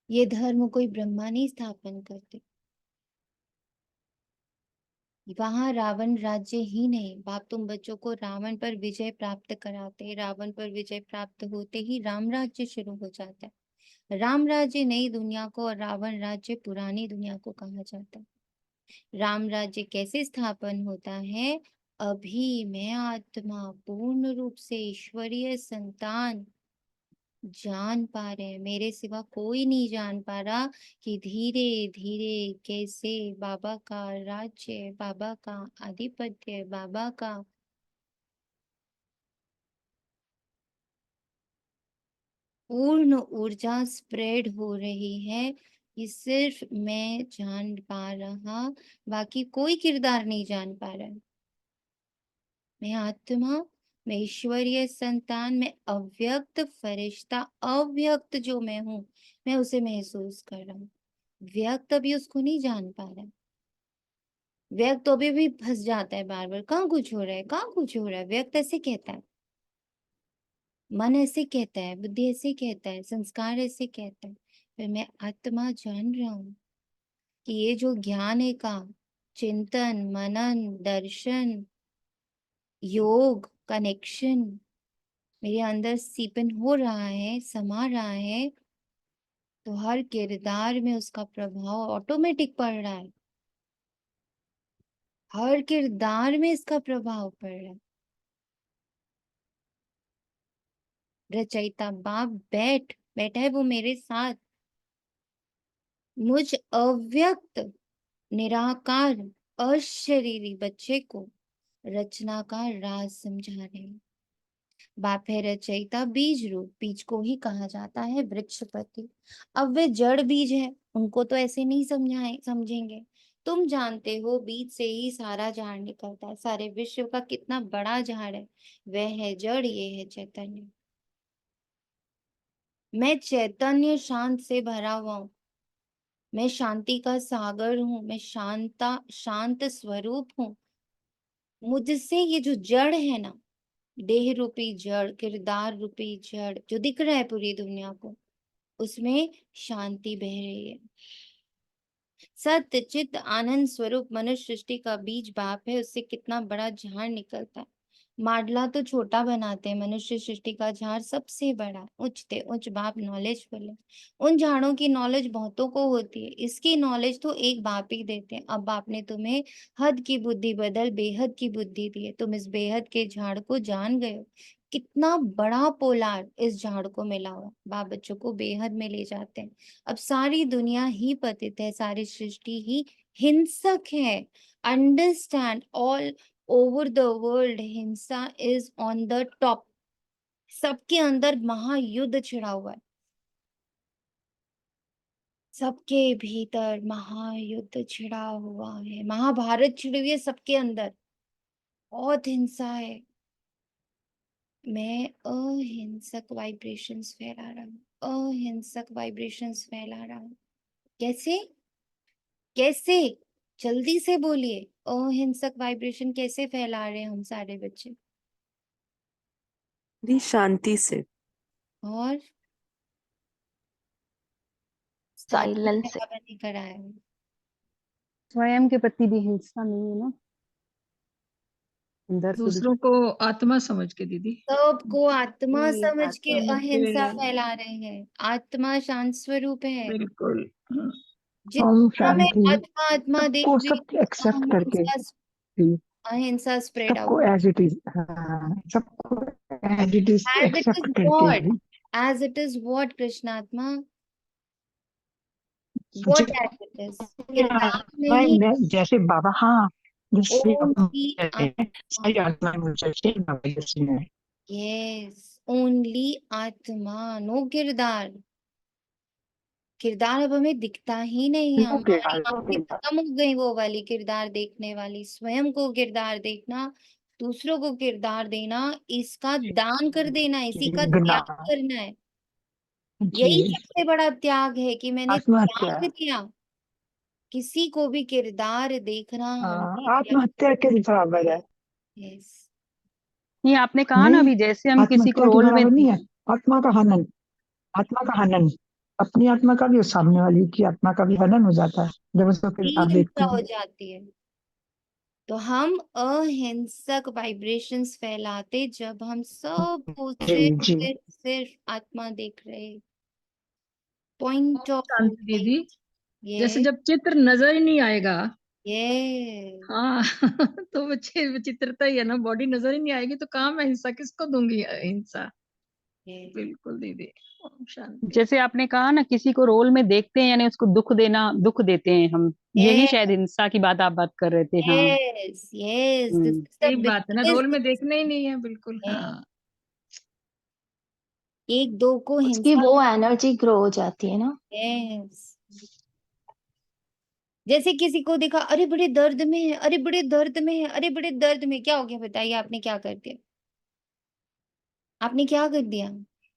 ये धर्म कोई ब्रह्मा नहीं स्थापन करते। वहां रावण राज्य ही नहीं, बाप तुम बच्चों को रावण पर विजय प्राप्त कराते। रावण पर विजय प्राप्त होते ही राम राज्य शुरू हो जाता है। राम राज्य नई दुनिया को और रावण राज्य पुरानी दुनिया को कहा जाता है। राम राज्य कैसे स्थापन होता है? अभी मैं आत्मा पूर्ण रूप से ईश्वरीय संतान जान पा रहे हैं। मेरे सिवा कोई नहीं जान पा रहा कि धीरे धीरे कैसे बाबा का राज्य, बाबा का आधिपत्य, बाबा का पूर्ण ऊर्जा स्प्रेड हो रही है। ये सिर्फ मैं जान पा रहा, बाकी कोई किरदार नहीं जान पा रहा है। मैं आत्मा, मैं ईश्वरीय संतान, मैं अव्यक्त फरिश्ता। अव्यक्त जो मैं हूँ, मैं उसे महसूस कर रहा हूँ। व्यक्त अभी उसको नहीं जान पा रहा है। व्यक्त तो अभी भी फंस जाता है बार बार, कहाँ कुछ हो रहा है, कहाँ कुछ हो रहा है। व्यक्त ऐसे कहता है, मन ऐसे कहता है, बुद्धि ऐसे कहता है, संस्कार ऐसे कहता है। फिर मैं आत्मा जान रहा हूँ कि ये जो ज्ञान है का चिंतन, मनन, दर्शन, योग, कनेक्शन मेरे अंदर सीपन हो रहा है, समा रहा है, तो हर किरदार में उसका प्रभाव ऑटोमेटिक पड़ रहा है। हर किरदार में इसका प्रभाव पड़ रहा है। रचयिता बाप बैठा है वो मेरे साथ। मुझ अव्यक्त, निराकार, अशरीरी बच्चे को रचना का राज समझा रहे हैं। बाप है रचयिता, बीज रूप। बीज को ही कहा जाता है वृक्षपति। अब वे जड़ बीज है, उनको तो ऐसे नहीं समझेंगे। तुम जानते हो बीज से ही सारा झाड़ निकलता है। सारे विश्व का कितना बड़ा झाड़ है, वह है जड़, ये है चैतन्य। मैं चैतन्य शांत से भरा हुआ हूँ। मैं शांति का सागर हूँ। मैं शांत स्वरूप हूँ। मुझसे ये जो जड़ है ना, देह रूपी जड़, किरदार रूपी जड़ जो दिख रहा है पूरी दुनिया को, उसमें शांति बह रही है। सत्य चित्त आनंद स्वरूप मनुष्य सृष्टि का बीज बाप है। उससे कितना बड़ा झाड़ निकलता है। माडला तो छोटा बनाते हैं, मनुष्य सृष्टि का झाड़ सबसे बड़ा, उच्चते उच्च बाप नॉलेजफुल है। उन झाड़ों की नॉलेज बहुतों को होती है, इसकी नॉलेज तो एक बाप ही देते हैं। अब बाप ने तुम्हें हद की बुद्धि बदल बेहद की बुद्धि दी है। तुम इस बेहद के झाड़ को जान गए हो। कितना बड़ा पोलार इस झाड़ को मिला हुआ। बाप बच्चों को बेहद में ले जाते हैं। अब सारी दुनिया ही पतित है, सारी सृष्टि ही हिंसक है। Understand, all over the world हिंसा इज ऑन द टॉप। सबके अंदर महायुद्ध छिड़ा हुआ है। सबके भीतर महायुद्ध छिड़ा हुआ है। महाभारत छिड़ी हुई है सबके अंदर। बहुत हिंसा है। मैं अहिंसक वाइब्रेशंस फैला रहा हूँ। अहिंसक वाइब्रेशंस फैला रहा हूँ। कैसे कैसे? जल्दी से बोलिए। अहिंसक वाइब्रेशन कैसे फैला रहे हैं हम सारे बच्चे? शांति से। और साइलेंस से। नहीं कराया है। स्वयं के प्रति भी हिंसा नहीं है ना, अंदर से भी। दूसरों को आत्मा समझ के दीदी। सबको आत्मा जी, समझ के समझ अहिंसा के फैला रहे हैं। आत्मा शांत स्वरूप है। बिल्कुल। ओम जितना मैं शांति। आत्मा आत्मा देख सबको रही सब हूँ, एक्सेप्ट करके भी, अहिंसा स्प्रेड सबको आउट। एज इट इज, हाँ, सबको as it is as it is except करके व्हाट? भी। एज इट इज व्हाट कृष्णात्मा? व्हाट एज इट इज, किरदार में ही जैसे बाबा, हाँ, जैसे ओनली आत्मा, सारी आत्मा मुझे बाबा जैसे है। यस ओनली आत्मा, नो किरदार। किरदार अब हमें दिखता ही नहीं है, ओके, हमारी आंखें खत्म हो गई वो वाली किरदार देखने वाली। स्वयं को किरदार देखना, दूसरों को किरदार देना, इसका दान कर देना, इसी का गना त्याग करना है। यही जी, सबसे बड़ा त्याग है कि मैंने आत्महत्या। त्याग दिया। किसी को भी किरदार देखना हमने त्याग। आत्महत्या के बराबर है। यस ये आपने कहा ना नहीं, अभी, जैसे हम किसी को आत्महत्या के रोल में बराबर नहीं है। आत्मा का हनन, आत्मा का हनन, अपनी आत्मा का भी और सामने वाली की आत्मा का भी हनन हो जाता है जब उसको भी किरदार हिंसा देखती हो है। जाती है। तो हम अहिंसक वाइब्रेशंस फैलाते जब हम सबको जी सिर्फ जी, सिर्फ सिर्फ आत्मा देख रहे, पॉइंट ऑफ शांति दीदी, लाइट। जैसे ये जब चित्र नजर ही नहीं आएगा, ये हाँ तो वो विचित्रता ही है ना, बॉडी नजर ही नहीं आएगी तो कहाँ मैं हिंसा किसको दूंगी हिंसा। ये बिल्कुल दीदी, ओम शांति। जैसे आपने कहा ना किसी को रोल में देखते हैं यानी उसको दुख देना, दुख देते हैं हम, यही शायद हिंसा की आप बात कर रहे थे। हाँ। Yes yes, this hmm. Is the सही बात है ना, रोल में बिगेस्ट। देखना ही नहीं है, बिल्कुल हाँ। एक दो को उसकी हिंसा, वो एनर्जी ग्रो हो जाती है ना। यस। जैसे किसी को देखा, अरे बड़े दर्द में है, अरे बड़े दर्द में है, अरे बड़े दर्द में, क्या हो गया बताइए, आपने क्या कर दिया, आपने क्या कर दिया?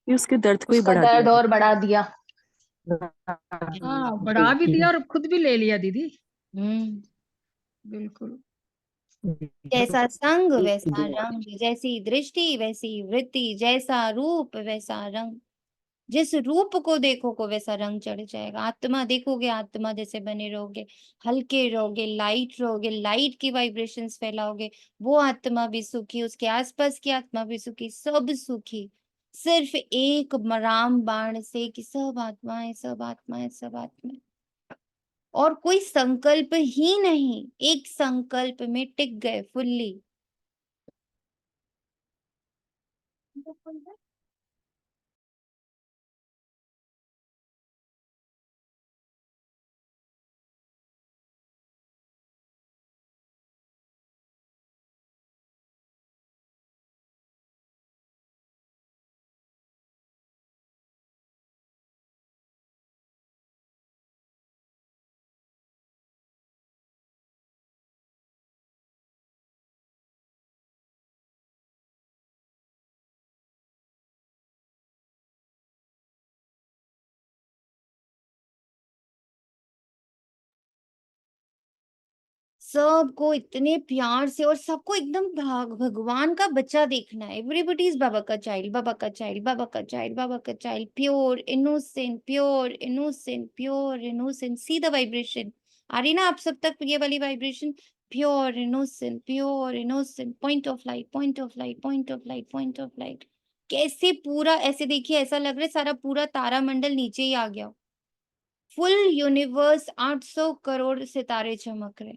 ये उसके दर्द को ही उसका बढ़ा दिया दर्द है। और बढ़ा दिया। हाँ, जी बढ़ा भी जी, दिया और खुद भी ले लिया दीदी। हम्म। बिल्कुल। जैसा संग वैसा जी, रंग, जैसी दृष्टि वैसी वृत्ति, जैसा रूप वैसा रंग। जिस रूप को देखोगे वैसा रंग चढ़ जाएगा। आत्मा देखोगे, आत्मा जैसे बने रहोगे, हल्के रहोगे, लाइट रहोगे, लाइट की वाइब्रेशंस फैलाओगे, वो आत्मा भी सुखी, उसके आसपास की आत्मा भी सुखी, सब सुखी। सिर्फ एक राम बाण से कि सब आत्माएं, सब आत्माएं, सब आत्माएं। और कोई संकल्प ही नहीं, एक संकल्प में टिक गए फुल्ली। सबको इतने प्यार से और सबको एकदम भगवान का बच्चा देखना है। एवरीबडी इज बाबा का चाइल्ड, बाबा का चाइल्ड, बाबा का चाइल्ड, बाबा का child. Pure innocent, pure innocent, pure innocent. See the vibration आ रही ना आप सब तक, ये वाली vibration. Pure innocent, pure innocent, point of light, point of light, point of light, point of light. कैसे पूरा ऐसे देखिए, ऐसा लग रहा है सारा पूरा तारा मंडल नीचे ही आ गया। फुल यूनिवर्स, 800 करोड़ सितारे चमक रहे,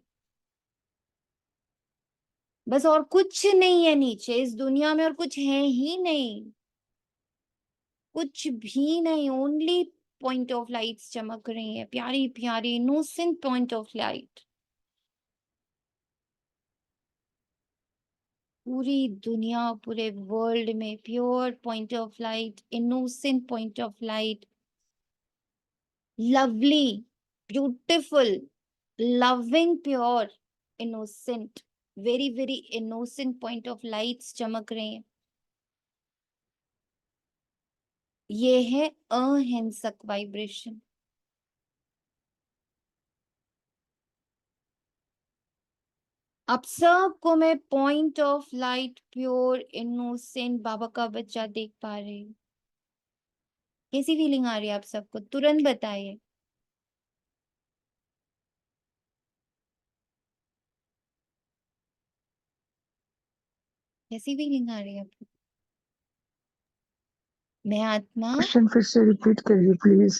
बस। और कुछ नहीं है नीचे इस दुनिया में, और कुछ है ही नहीं, कुछ भी नहीं। ओनली पॉइंट ऑफ लाइट्स चमक रही है, प्यारी प्यारी इनोसेंट पॉइंट ऑफ लाइट। पूरी दुनिया, पूरे वर्ल्ड में pure point of light, innocent point of light, lovely, beautiful, loving, pure innocent, very very innocent point of lights चमक रहे हैं। ये है अहिंसक वाइब्रेशन। अब सबको मैं point of light, pure innocent बाबा का बच्चा देख पा रही हूँ। कैसी फीलिंग आ रही है आप सबको, तुरंत बताइए। कैसी फीलिंग आ रही है आपको? मैं आत्मा, क्वेश्चन फिर से रिपीट करिए प्लीज।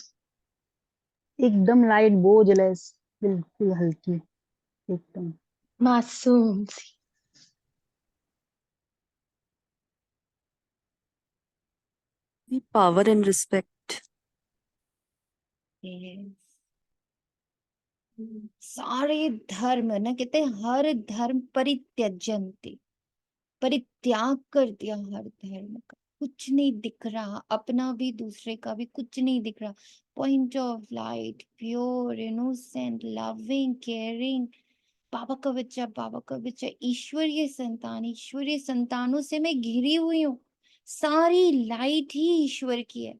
एकदम लाइट, बोझलेस, बिल्कुल हल्की, एकदम। मासूम सी। Power and respect. yes, सारे धर्म ना, कहते हैं हर धर्म परित्यजन्ति, परित्याग कर दिया हर धर्म का। कुछ नहीं दिख रहा, अपना भी दूसरे का भी कुछ नहीं दिख रहा। Point of light, pure, innocent, loving, caring, बाबा का बच्चा, बाबा का बच्चा, ईश्वरीय संतान, ईश्वरीय संतानों से मैं घिरी हुई हूँ। सारी लाइट ही ईश्वर की है।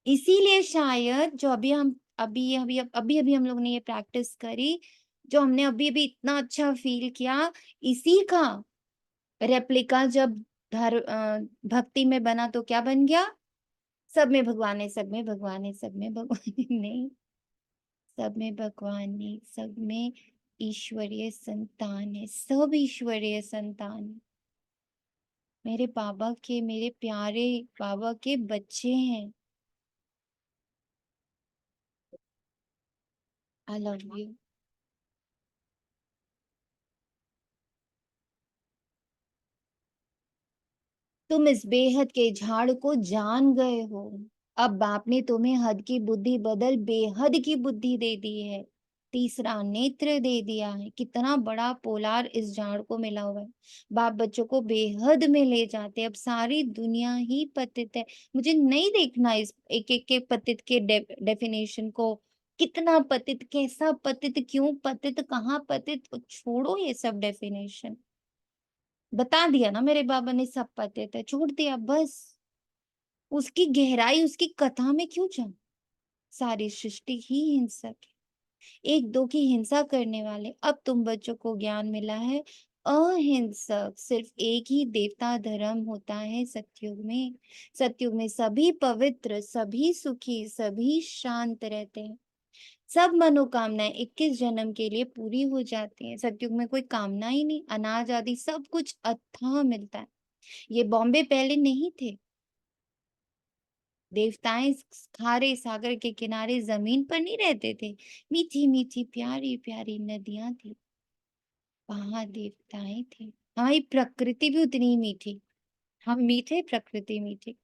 इसीलिए शायद जो अभी हम लोग ने ये प्रैक्टिस करी, जो हमने अभी अभी इतना अच्छा फील किया, इसी का रेप्लिका जब भक्ति में बना तो क्या बन गया? सब में भगवान है, सब में भगवान है, सब में भगवान है। नहीं, सब में भगवान नहीं, सब में ईश्वरीय संतान है, सब ईश्वरीय संतान है। मेरे बाबा के, मेरे प्यारे बाबा के बच्चे हैं। आई लव यू। तुम इस बेहद के झाड़ को जान गए हो। अब बाप ने तुम्हें हद की बुद्धि बदल बेहद की बुद्धि दे दी है। तीसरा नेत्र दे दिया है। कितना बड़ा पोलार इस झाड़ को मिला हुआ है। बाप बच्चों को बेहद में ले जाते। अब सारी दुनिया ही पतित है। मुझे नहीं देखना इस एक एक के पतित के डेफिनेशन को। कितना पतित, कैसा पतित, क्यों पतित, कहाँ पतित, छोड़ो ये सब डेफिनेशन। बता दिया ना मेरे बाबा ने, सब पतित है, छोड़ दिया बस। उसकी गहराई, उसकी कथा में क्यों जाऊं? सारी सृष्टि ही हिंसक है, एक दो की हिंसा करने वाले। अब तुम बच्चों को ज्ञान मिला है अहिंसक, सिर्फ एक ही देवता धर्म होता है सतयुग में। सतयुग में सभी पवित्र, सभी सुखी, सभी शांत रहते हैं। सब मनोकामनाएं 21 जन्म के लिए पूरी हो जाती हैं। सतयुग में कोई कामना ही नहीं, अनाज आदि सब कुछ अथाह मिलता है। ये बॉम्बे पहले नहीं थे। देवताएं खारे सागर के किनारे जमीन पर नहीं रहते थे। मीठी मीठी प्यारी प्यारी नदियां थी, वहां देवताएं थे। हमारी प्रकृति भी उतनी ही मीठी, हम मीठे, प्रकृति मीठी।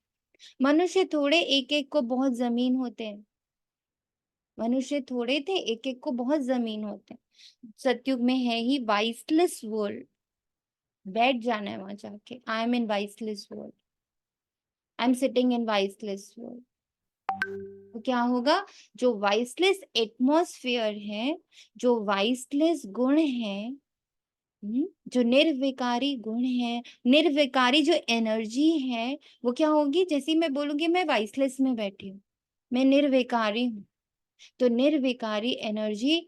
मनुष्य थोड़े, एक एक को बहुत जमीन होते हैं। मनुष्य थोड़े थे, एक एक को बहुत जमीन होते हैं। सतयुग में है ही वाइसलेस वर्ल्ड। बैठ जाना है वहां जाके। I am in viceless world, I am sitting in viceless world. तो क्या होगा? जो वाइसलेस एटमॉस्फेयर है, जो वाइसलेस गुण है, जो निर्विकारी गुण है, निर्विकारी जो एनर्जी है, वो क्या होगी? जैसे मैं बोलूंगी मैं वाइसलेस में बैठी हूँ, मैं निर्विकारी हूँ, तो निर्विकारी एनर्जी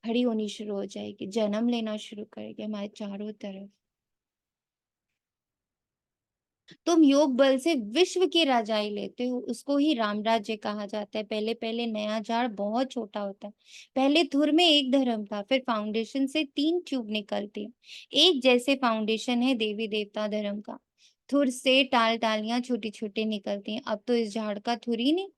खड़ी होनी शुरू हो जाएगी, जन्म लेना शुरू करेगी हमारे चारों तरफ। तुम योग बल से विश्व की राजाई लेते हो, उसको ही राम राज्य कहा जाता है। पहले पहले नया झाड़ बहुत छोटा होता है। पहले धुर में एक धर्म था, फिर फाउंडेशन से 3 ट्यूब निकलती है। एक जैसे फाउंडेशन है देवी देवता धर्म का। धुर से टाल टालियां छोटी छोटी निकलती हैं। अब तो इस झाड़ का धुर ही नहीं,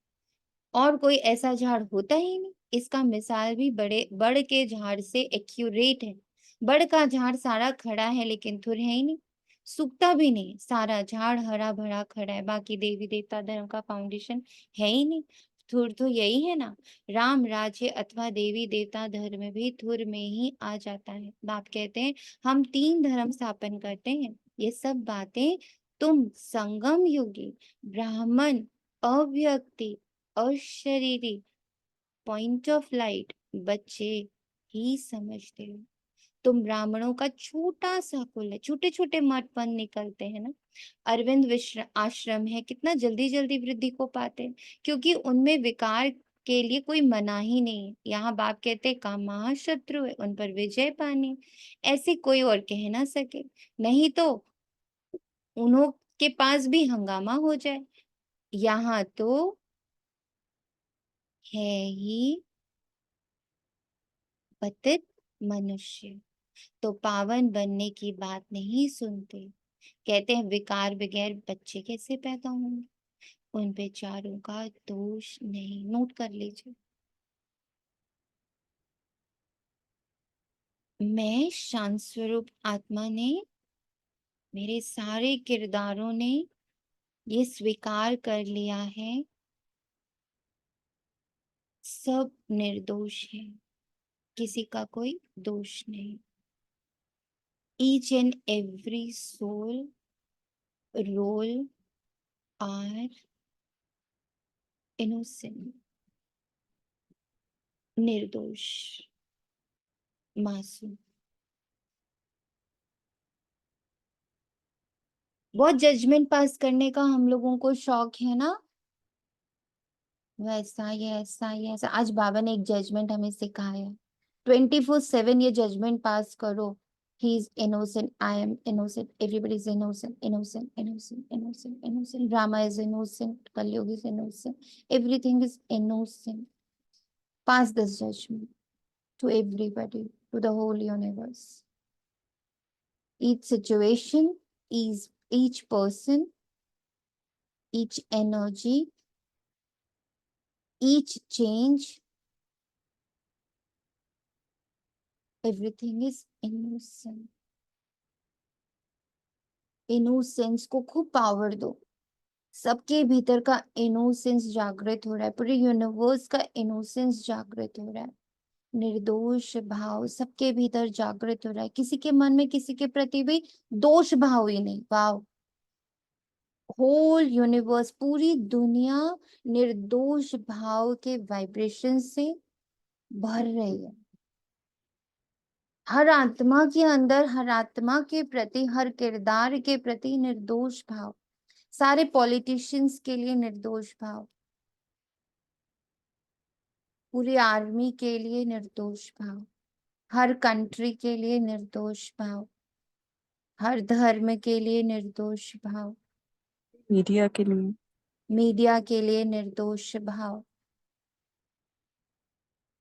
और कोई ऐसा झाड़ होता ही नहीं। इसका मिसाल भी बड़े बड़ के झाड़ से एक्यूरेट है। बड़ का झाड़ सारा खड़ा है, लेकिन धुर है ही नहीं, सूखता भी नहीं, सारा झाड़ हरा भरा खड़ा है। बाकी देवी देवता धर्म का फाउंडेशन है ही नहीं। धुर तो यही है ना। राम राज्य अथवा देवी देवता धर्म भी धुर में ही आ जाता है। बाप कहते हैं हम 3 धर्म स्थापन करते हैं। ये सब बातें तुम संगम युगी ब्राह्मण, अव्यक्ति, अशरीरी, पॉइंट ऑफ लाइट बच्चे ही समझते हो। तुम ब्राह्मणों का छोटा सा कुल है, छोटे छोटे मठ पन निकलते हैं ना। अरविंद विश्र आश्रम है, कितना जल्दी जल्दी वृद्धि को पाते हैं, क्योंकि उनमें विकार के लिए कोई मना ही नहीं है। यहाँ बाप कहते हैं काम महाशत्रु है, उन पर विजय पानी है। ऐसे कोई और कह ना सके, नहीं तो उन्हों के पास भी हंगामा हो जाए। यहाँ तो है ही पतित मनुष्य, तो पावन बनने की बात नहीं सुनते। कहते हैं विकार बगैर बच्चे कैसे पैदा होंगे? उन बेचारों का दोष नहीं। नोट कर लीजिए। मैं शांत स्वरूप आत्मा ने, मेरे सारे किरदारों ने ये स्वीकार कर लिया है, सब निर्दोष है, किसी का कोई दोष नहीं। Each and every soul, role are innocent, निर्दोष, मासूम। बहुत जजमेंट पास करने का हम लोगों को शौक है ना, वैसा ये ऐसा ये ऐसा। आज बाबा ने एक जजमेंट हमें सिखाया, 24/7 ये जजमेंट पास करो। He is innocent, I am innocent, everybody is innocent, innocent, innocent, innocent, innocent. Rama is innocent, Kalyug is innocent, everything is innocent. Pass this judgment to everybody, to the whole universe. Each situation, each person, each energy, each change, everything is innocent. Innocence को खूब power दो। सबके भीतर का innocence जागृत हो रहा है, पूरे यूनिवर्स का इनोसेंस जागृत हो रहा है। निर्दोष भाव सबके भीतर जागृत हो रहा है। किसी के मन में किसी के प्रति भी दोष भाव ही नहीं। वाव, होल यूनिवर्स, पूरी दुनिया निर्दोष भाव के वाइब्रेशन से भर रही है। हर आत्मा के अंदर, हर आत्मा के प्रति, हर किरदार के प्रति निर्दोष भाव। सारे पॉलिटिशियंस के लिए निर्दोष भाव, पूरी आर्मी के लिए निर्दोष भाव, हर कंट्री के लिए निर्दोष भाव, हर धर्म के लिए निर्दोष भाव, मीडिया के लिए, मीडिया के लिए निर्दोष भाव,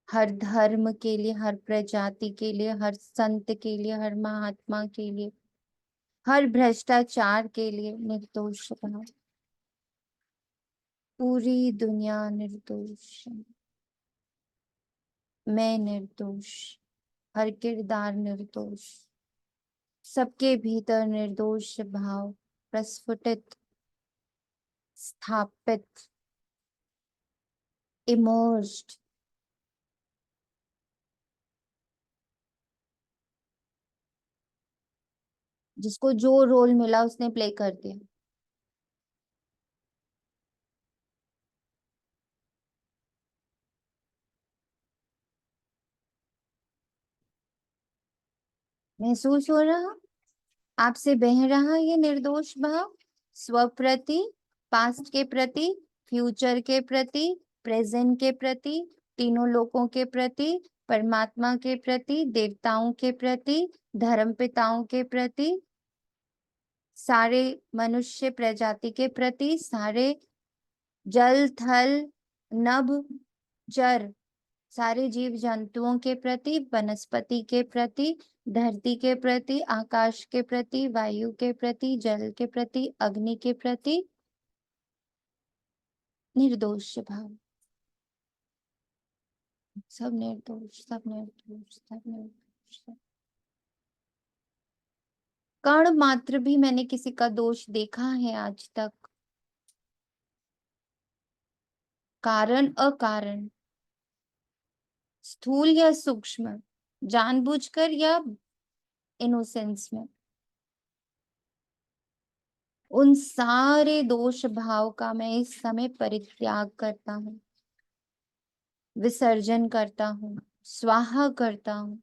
हर धर्म के लिए, हर प्रजाति के लिए, हर संत के लिए, हर महात्मा के लिए, हर भ्रष्टाचार के लिए निर्दोष भाव। पूरी दुनिया निर्दोष है। मैं निर्दोष, हर किरदार निर्दोष, सबके भीतर निर्दोष भाव प्रस्फुटित, स्थापित, इमर्ज्ड। जिसको जो रोल मिला उसने प्ले कर दिया। महसूस हो रहा, आपसे बह रहा ये निर्दोष भाव, स्व प्रति, पास्ट के प्रति, फ्यूचर के प्रति, प्रेजेंट के प्रति, तीनों लोकों के प्रति, परमात्मा के प्रति, देवताओं के प्रति, धर्म पिताओं के प्रति, सारे मनुष्य प्रजाति के प्रति, सारे जल थल नभ जर, सारे जीव जंतुओं के प्रति, वनस्पति के प्रति, धरती के प्रति, आकाश के प्रति, वायु के प्रति, जल के प्रति, अग्नि के प्रति निर्दोष भाव। सब निर्दोष, सब निर्दोष, सब निर्दोष। कण मात्र भी मैंने किसी का दोष देखा है आज तक? कारण अकारण, स्थूल या सूक्ष्म, जानबूझकर या इनोसेंस में, उन सारे दोष भाव का मैं इस समय परित्याग करता हूँ, विसर्जन करता हूँ, स्वाहा करता हूँ।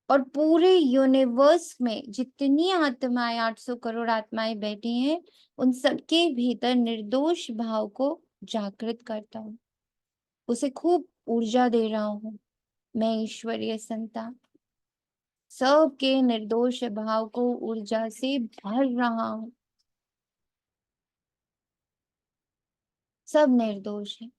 और पूरे यूनिवर्स में जितनी आत्माएं, 800 करोड़ आत्माएं बैठी हैं, उन सबके भीतर निर्दोष भाव को जागृत करता हूँ, उसे खूब ऊर्जा दे रहा हूँ। मैं ईश्वरीय संतान सबके निर्दोष भाव को ऊर्जा से भर रहा हूँ। सब निर्दोष है,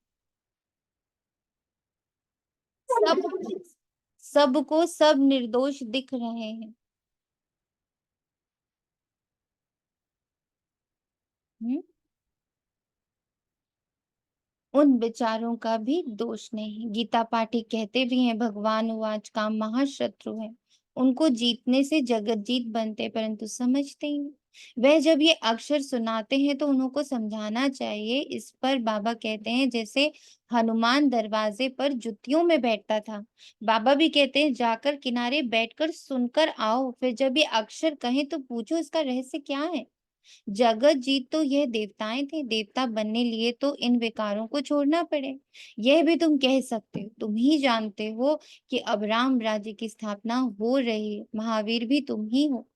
सबको सब निर्दोष दिख रहे हैं। उन विचारों का भी दोष नहीं। गीता पाठी कहते भी हैं, भगवान उवाच, काम महाशत्रु है, उनको जीतने से जगत जीत बनते, परंतु समझते ही नहीं। वह जब ये अक्षर सुनाते हैं तो उनको समझाना चाहिए। इस पर बाबा कहते हैं जैसे हनुमान दरवाजे पर जुतियों में बैठता था। बाबा भी कहते हैं जाकर किनारे बैठकर सुनकर आओ, फिर जब ये अक्षर कहें तो पूछो इसका रहस्य क्या है। जगत जीत तो यह देवताएं थे, देवता बनने लिए तो इन विकारों को छोड़ना पड़े। यह भी तुम कह सकते हो, तुम ही जानते हो कि अब राम राज्य की स्थापना हो रही है, महावीर भी तुम ही हो।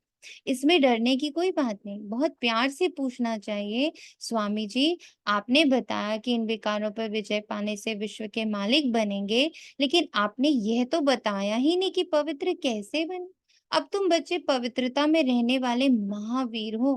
इसमें डरने की कोई बात नहीं, बहुत प्यार से पूछना चाहिए। स्वामी जी, आपने बताया कि इन विकारों पर विजय पाने से विश्व के मालिक बनेंगे, लेकिन आपने यह तो बताया ही नहीं कि पवित्र कैसे बने। अब तुम बच्चे पवित्रता में रहने वाले महावीर हो।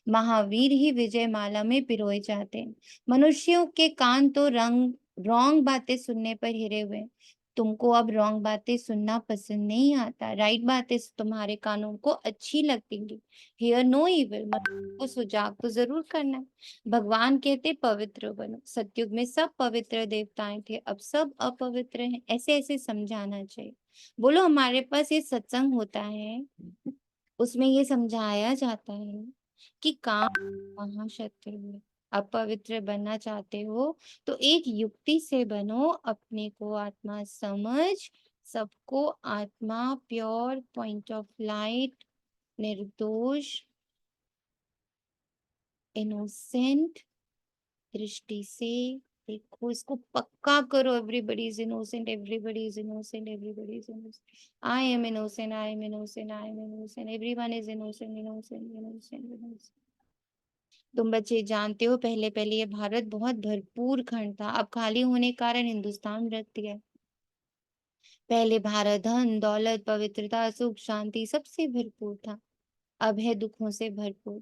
महावीर ही विजय माला में पिरोए जाते हैं। मनुष्यों के कान तो रॉन्ग बातें सुनने पर हिरे हुए हैं। तुमको अब रॉन्ग बातें सुनना पसंद नहीं आता, राइट बातें तुम्हारे कानों को अच्छी लगती। हियर नो इविल, मनुष्य को सुजाग तो जरूर करना है। भगवान कहते पवित्र बनो। सतयुग में सब पवित्र देवताएं थे, अब सब अपवित्र हैं। ऐसे ऐसे समझाना चाहिए। बोलो, हमारे पास ये सत्संग होता है, उसमें ये समझाया जाता है कि काम महाशत्रु है। अपवित्र बनना चाहते हो तो एक युक्ति से बनो। अपने को आत्मा समझ, सबको आत्मा, प्योर पॉइंट ऑफ लाइट, निर्दोष, इनोसेंट दृष्टि से देखो। इसको पक्का करो, everybody is innocent, everybody is innocent, everybody is innocent. I am innocent, I am innocent, I am innocent, everyone is innocent, innocent, innocent, innocent. तुम बच्चे जानते हो, पहले पहले ये भारत बहुत भरपूर खंड था, अब खाली होने के कारण हिंदुस्तान रख दिया है। पहले भारत धन दौलत पवित्रता सुख शांति सबसे भरपूर था, अब है दुखों से भरपूर।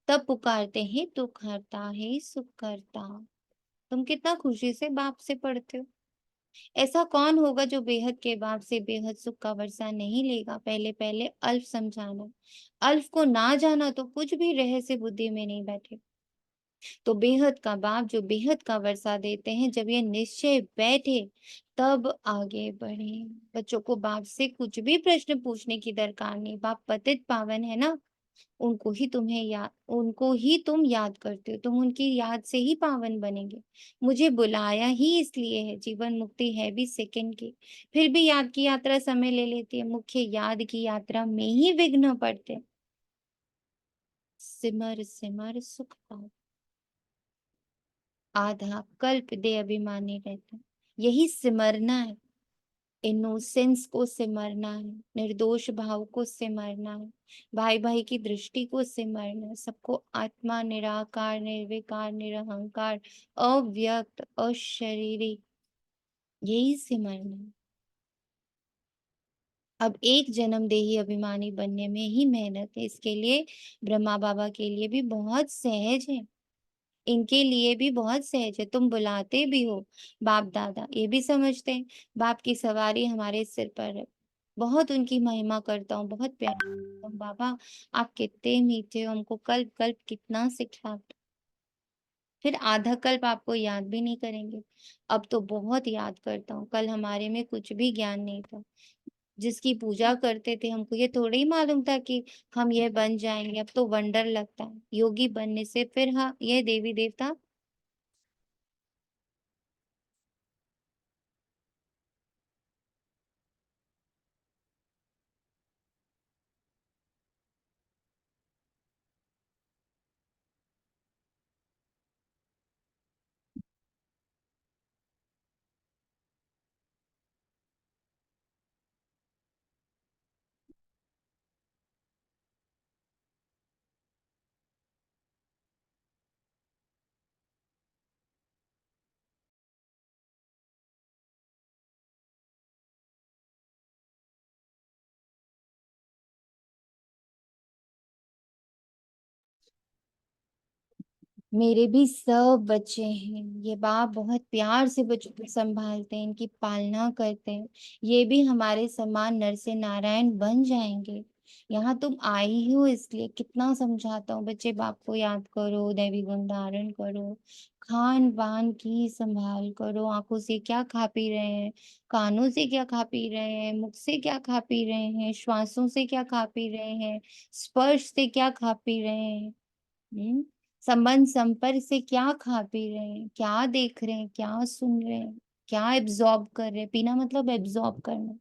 तब पुकारते हैं दुख हरता है सुख करता। तुम कितना खुशी से बाप से पढ़ते हो। ऐसा कौन होगा जो बेहद के बाप से बेहद सुख का वर्षा नहीं लेगा। पहले पहले अल्फ समझाना, अल्फ को ना जाना तो कुछ भी रहस्य बुद्धि में नहीं बैठे। तो बेहद का बाप जो बेहद का वर्षा देते हैं, जब ये निश्चय बैठे तब आगे बढ़े। बच्चों को बाप से कुछ भी प्रश्न पूछने की दरकार नहीं। बाप पतित पावन है ना, उनको ही तुम याद करते हो, तुम उनकी याद से ही पावन बनेंगे। मुझे बुलाया ही इसलिए है, जीवन मुक्ति है भी सेकंड की, फिर भी याद की यात्रा समय ले लेती है। मुख्य याद की यात्रा में ही विघ्न पड़ते हैं। सिमर सिमर सुख पाओ, आधा कल्प दे अभिमानी रहता। यही सिमरना है, इनोसेंस को सिमरना है, निर्दोष भाव को सिमरना है, भाई भाई की दृष्टि को सिमरना है। सबको आत्मा, निराकार, निर्विकार, निरहंकार, अव्यक्त, अशरीरी, यही सिमरना है। अब एक जन्मदेही अभिमानी बनने में ही मेहनत है। इसके लिए ब्रह्मा बाबा के लिए भी बहुत सहज है, इनके लिए भी बहुत सहज है। तुम बुलाते भी हो बाप दादा, ये भी समझते हैं बाप की सवारी हमारे सिर पर है। बहुत उनकी महिमा करता हूँ, बहुत प्यार करता हूँ। बाबा आप कितने मीठे हो, हमको कल्प कल्प कितना सिखाते। फिर आधा कल्प आपको याद भी नहीं करेंगे। अब तो बहुत याद करता हूँ। कल हमारे में कुछ भी ज्ञान नहीं था। जिसकी पूजा करते थे, हमको ये थोड़ा ही मालूम था कि हम ये बन जाएंगे। अब तो वंडर लगता है योगी बनने से। फिर हाँ, ये देवी देवता मेरे भी सब बच्चे हैं। ये बाप बहुत प्यार से बच्चों को संभालते हैं, इनकी पालना करते हैं। ये भी हमारे समान नर से नारायण बन जाएंगे। यहाँ तुम आई हो इसलिए कितना समझाता हूँ बच्चे, बाप को याद करो, दैवी गुण धारण करो, खान पान की संभाल करो, आंखों से क्या खा पी रहे हैं, कानों से क्या खा पी रहे हैं, मुख से क्या खा पी रहे हैं, श्वासों से क्या खा पी रहे हैं, स्पर्श से क्या खा पी रहे हैं, संबंध संपर्क से क्या खा पी रहे हैं, क्या देख रहे हैं, क्या सुन रहे हैं, क्या एब्जॉर्ब कर रहे हैं। पीना मतलब एब्जॉर्ब करना,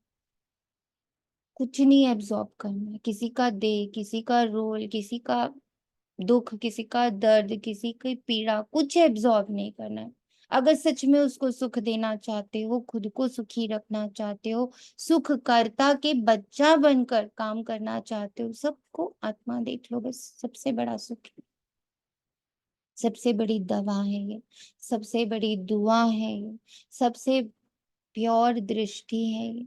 कुछ नहीं एब्जॉर्ब करना है। किसी का देह, किसी का रोल, किसी का दुख, किसी का दर्द, किसी की पीड़ा, कुछ एब्जॉर्ब नहीं करना है। अगर सच में उसको सुख देना चाहते हो, खुद को सुखी रखना चाहते हो, सुख कर्ता के बच्चा बनकर काम करना चाहते हो, सबको आत्मा देख लो, बस सबसे बड़ा सुख है, सबसे बड़ी दवा है ये, सबसे बड़ी दुआ है ये, सबसे प्योर दृष्टि है ये।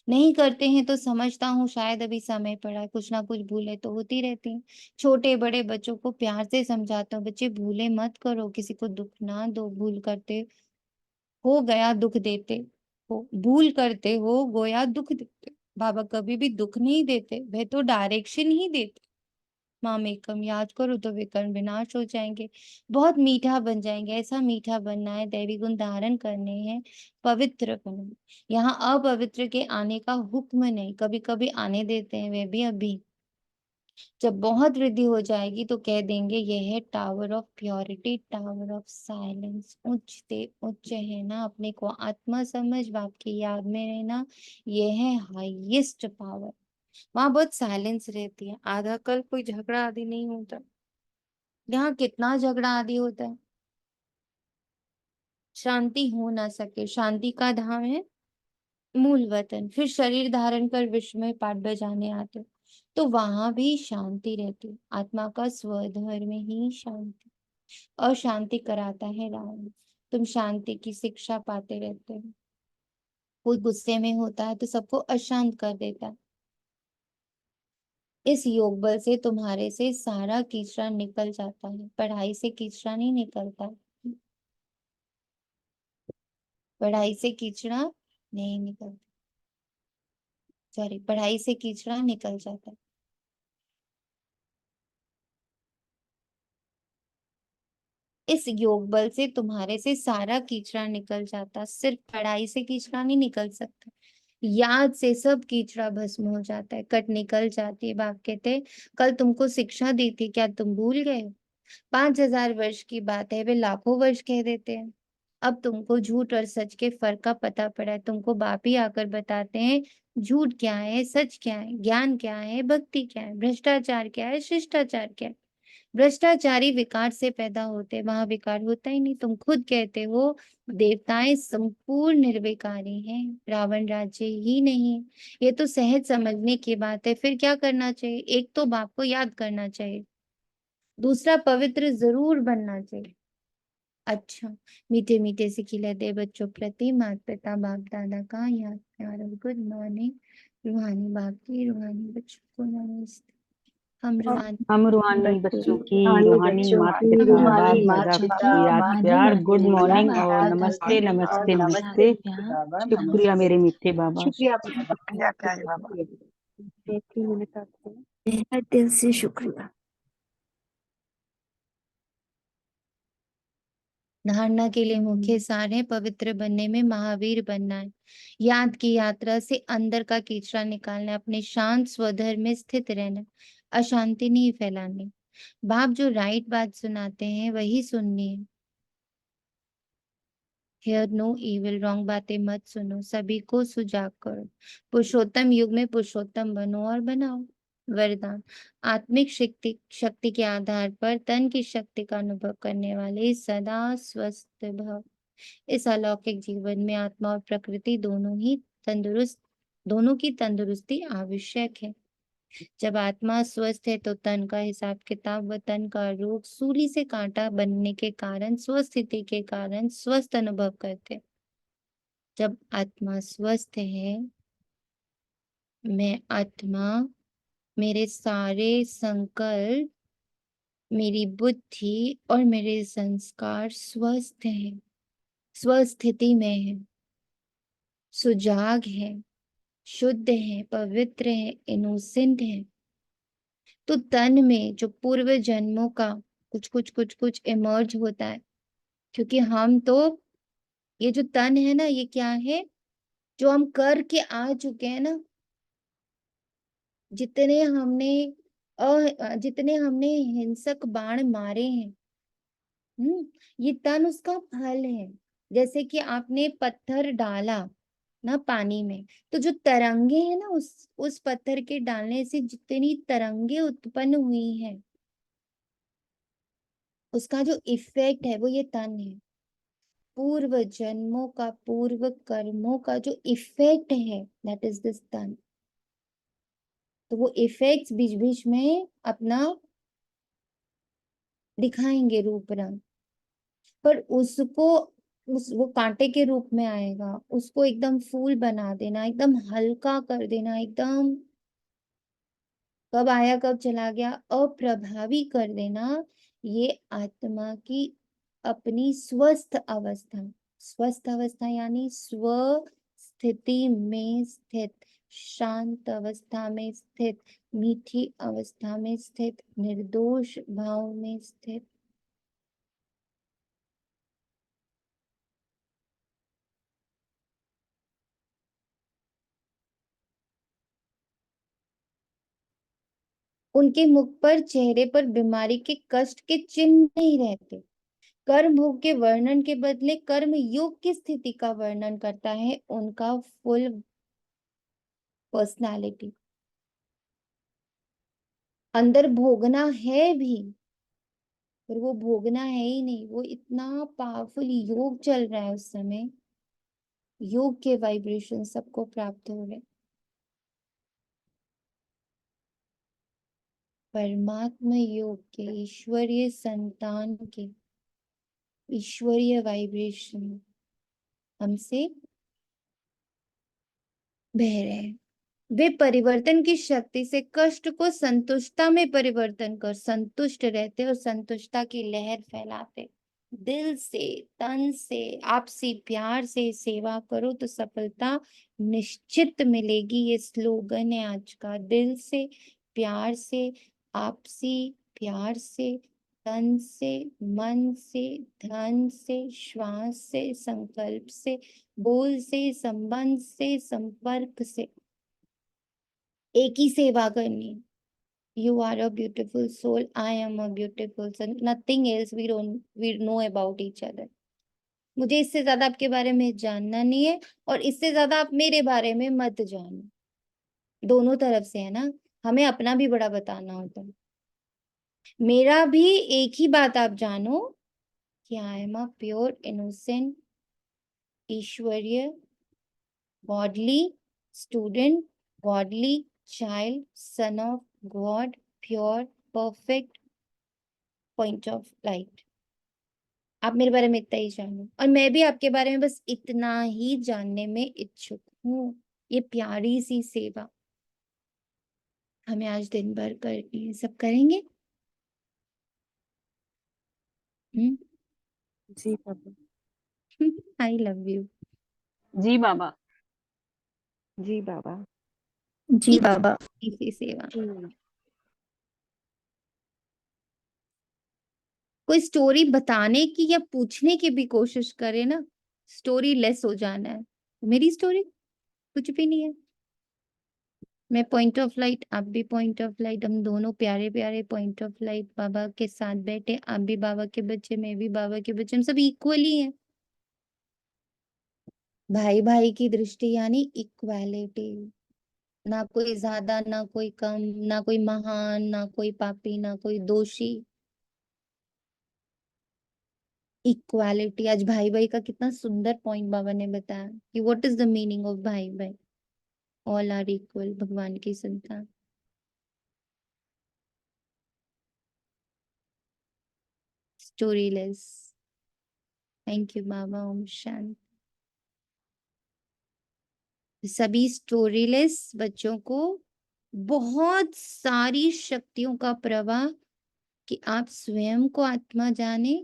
नहीं करते हैं तो समझता हूँ शायद अभी समय पड़ा है, कुछ ना कुछ भूले तो होती रहती हैं। छोटे बड़े बच्चों को प्यार से समझाता हूँ, बच्चे भूले मत करो, किसी को दुख ना दो, भूल करते हो गया दुख देते हो, भूल करते हो गोया दुख देते। बाबा कभी भी दुख नहीं देते, वह तो डायरेक्शन ही देते। माम एकम याद करो तो वे कर्म विनाश हो जाएंगे, बहुत मीठा बन जाएंगे। ऐसा मीठा बनना है, दैवी गुण धारण करने हैं, पवित्र बनना है। यहाँ अपवित्र के आने का हुक्म नहीं, कभी कभी आने देते हैं, वे भी अभी। जब बहुत वृद्धि हो जाएगी तो कह देंगे यह है tower of purity, tower of silence. उच्चते उच्च है ना, अपने को आत्मा समझ, बाप की याद में रहना, यह है हाईएस्ट पावर। वहां बहुत साइलेंस रहती है, आधा कल कोई झगड़ा आदि नहीं होता। यहाँ कितना झगड़ा आदि होता है, शांति हो ना सके। शांति का धाम है मूल वतन, फिर शरीर धारण कर विश्व में पाठ बजाने आते हो, तो वहां भी शांति रहती है। आत्मा का स्वधर्म ही शांति, और शांति कराता है रावण। तुम शांति की शिक्षा पाते रहते हो। कोई गुस्से में होता है तो सबको अशांत कर देता है। इस योग बल से तुम्हारे से सारा कीचड़ा निकल जाता है, पढ़ाई से कीचड़ा नहीं निकलता, पढ़ाई से कीचड़ा नहीं निकलता, सॉरी, पढ़ाई से कीचड़ा निकल जाता है। इस योग बल से तुम्हारे से सारा कीचड़ा निकल जाता, सिर्फ पढ़ाई से कीचड़ा नहीं निकल सकता, याद से सब कीचड़ा भस्म हो जाता है, कट निकल जाती है। बाप कहते कल तुमको शिक्षा दी थी, क्या तुम भूल गए? 5000 वर्ष की बात है, वे लाखों वर्ष कह देते हैं। अब तुमको झूठ और सच के फर्क का पता पड़ा है, तुमको बाप ही आकर बताते हैं झूठ क्या है, सच क्या है, ज्ञान क्या है, भक्ति क्या है, भ्रष्टाचार क्या है, शिष्टाचार क्या है। भ्रष्टाचारी विकार से पैदा होते, वहां विकार होता ही नहीं। तुम खुद कहते हो देवताएं संपूर्ण निर्विकारी हैं, रावण राज्य ही नहीं। ये तो सहज समझने की बात है। फिर क्या करना चाहिए? एक तो बाप को याद करना चाहिए, दूसरा पवित्र जरूर बनना चाहिए। अच्छा, मीठे मीठे से खिलाते बच्चों प्रति माता पिता बाप दादा का याद प्यार और गुड मॉर्निंग। रूहानी बाप की, रूहानी बच्चों को नमस्ते। हम रूहानी हम रूहानी बच्चों की, रूहानी बच्चों माता की, पिता रूहानी बाप माता दादा पिता की याद बाप प्यार, गुड मॉर्निंग दादा और का नमस्ते और नमस्ते नमस्ते नमस्ते। प्यार, शुक्रिया मेरे मीठे बाबा। शुक्रिया बाबा, शुक्रिया क्या है बाबा। बेहद दिल से शुक्रिया। धारणा के लिए मुख्य सार है पवित्र बनने में महावीर बनना है, याद की यात्रा से अंदर का कीचड़ा निकालना है, अपने शांत स्वधर्म में स्थित रहना, अशांति नहीं फैलानी। बाप जो राइट बात सुनाते हैं वही सुननी है। हियर नो इविल, रॉन्ग बातें मत सुनो, सभी को सुजाग करो। पुरुषोत्तम युग में पुरुषोत्तम बनो और बनाओ। वरदान, आत्मिक शक्ति के आधार पर तन की शक्ति का अनुभव करने वाले सदा स्वस्थ भव। इस अलौकिक जीवन में आत्मा और प्रकृति दोनों की तंदुरुस्ती आवश्यक है। जब आत्मा स्वस्थ है तो तन का हिसाब किताब व तन का रोग सूली से कांटा बनने के कारण स्वस्थिति के कारण स्वस्थ अनुभव करते। जब आत्मा स्वस्थ है, मैं आत्मा, मेरे सारे संकल्प, मेरी बुद्धि और मेरे संस्कार स्वस्थ हैं, स्वस्थिति में है, सुजाग है, शुद्ध हैं, पवित्र हैं, इनोसेंट हैं, तो तन में जो पूर्व जन्मों का कुछ इमर्ज होता है, क्योंकि हम तो, ये जो तन है ना, ये क्या है, जो हम करके आ चुके हैं ना, जितने हमने जितने हमने हिंसक बाण मारे हैं, ये तन उसका फल है। जैसे कि आपने पत्थर डाला ना पानी में, तो जो तरंगे हैं ना, उस पत्थर के डालने से जितनी तरंगे उत्पन्न हुई हैं, उसका जो इफेक्ट है वो ये तन है। पूर्व जन्मों का, पूर्व कर्मों का जो इफेक्ट है, दैट इज दिस तन। तो वो इफेक्ट्स बीच बीच में अपना दिखाएंगे रूप रंग, पर उसको वो कांटे के रूप में आएगा, उसको एकदम फूल बना देना, एकदम हल्का कर देना, एकदम कब आया कब चला गया, अप्रभावी कर देना, ये आत्मा की अपनी स्वस्थ अवस्था यानी स्व स्थिति में स्थित, शांत अवस्था में स्थित, मीठी अवस्था में स्थित, निर्दोष भाव में स्थित। उनके मुख पर, चेहरे पर बीमारी के, कष्ट के चिन्ह नहीं रहते। कर्म भोग के वर्णन के बदले कर्म योग की स्थिति का वर्णन करता है उनका फुल पर्सनालिटी। अंदर भोगना है भी, पर वो भोगना है ही नहीं, वो इतना पावरफुल योग चल रहा है उस समय, योग के वाइब्रेशन सबको प्राप्त हो रहे। परमात्मा योग के, ईश्वरीय संतान के ईश्वरीय वाइब्रेशन हमसे बह रहे हैं। वे परिवर्तन की शक्ति से कष्ट को संतुष्टता में परिवर्तन कर संतुष्ट रहते और संतुष्टता की लहर फैलाते। दिल से, तन से, आपसी प्यार से सेवा करो तो सफलता निश्चित मिलेगी। ये स्लोगन है आज का। दिल से, प्यार से, आपसी प्यार से, तन से, मन से, धन से, श्वास से, संकल्प से, बोल से, संबंध से, संपर्क से एक ही सेवा करनी। You are a beautiful soul. I am a beautiful soul. Nothing else. We know about each other. मुझे इससे ज्यादा आपके बारे में जानना नहीं है, और इससे ज्यादा आप मेरे बारे में मत जानो। दोनों तरफ से है ना, हमें अपना भी बड़ा बताना होता है। मेरा भी एक ही बात आप जानो कि I am a pure innocent ईश्वरीय godly student, godly child, son of god, pure perfect point of light. आप मेरे बारे में इतना ही जानो, और मैं भी आपके बारे में बस इतना ही जानने में इच्छुक हूँ। ये प्यारी सी सेवा हमें आज दिन भर करनी है। सब करेंगे? जी बाबा। I love you. जी बाबा। जी बाबा। जी बाबा। इसी सेवा। जी। कोई स्टोरी बताने की या पूछने की भी कोशिश करे ना, स्टोरी लेस हो जाना है। मेरी स्टोरी कुछ भी नहीं है। मैं पॉइंट ऑफ लाइट, आप भी पॉइंट ऑफ लाइट, हम दोनों प्यारे प्यारे पॉइंट ऑफ लाइट बाबा के साथ बैठे। आप भी बाबा के बच्चे, मैं भी बाबा के बच्चे, हम सब इक्वली हैं। भाई भाई की दृष्टि यानी इक्वालिटी। ना कोई ज्यादा, ना कोई कम, ना कोई महान, ना कोई पापी, ना कोई दोषी। इक्वालिटी। आज भाई भाई का कितना सुंदर पॉइंट बाबा ने बताया कि what is the meaning of भाई भाई। ऑल आर इक्वल, भगवान की संतान। स्टोरीलेस। थैंक यू बाबा। ओम शांति। सभी स्टोरीलेस बच्चों को बहुत सारी शक्तियों का प्रवाह, कि आप स्वयं को आत्मा जाने,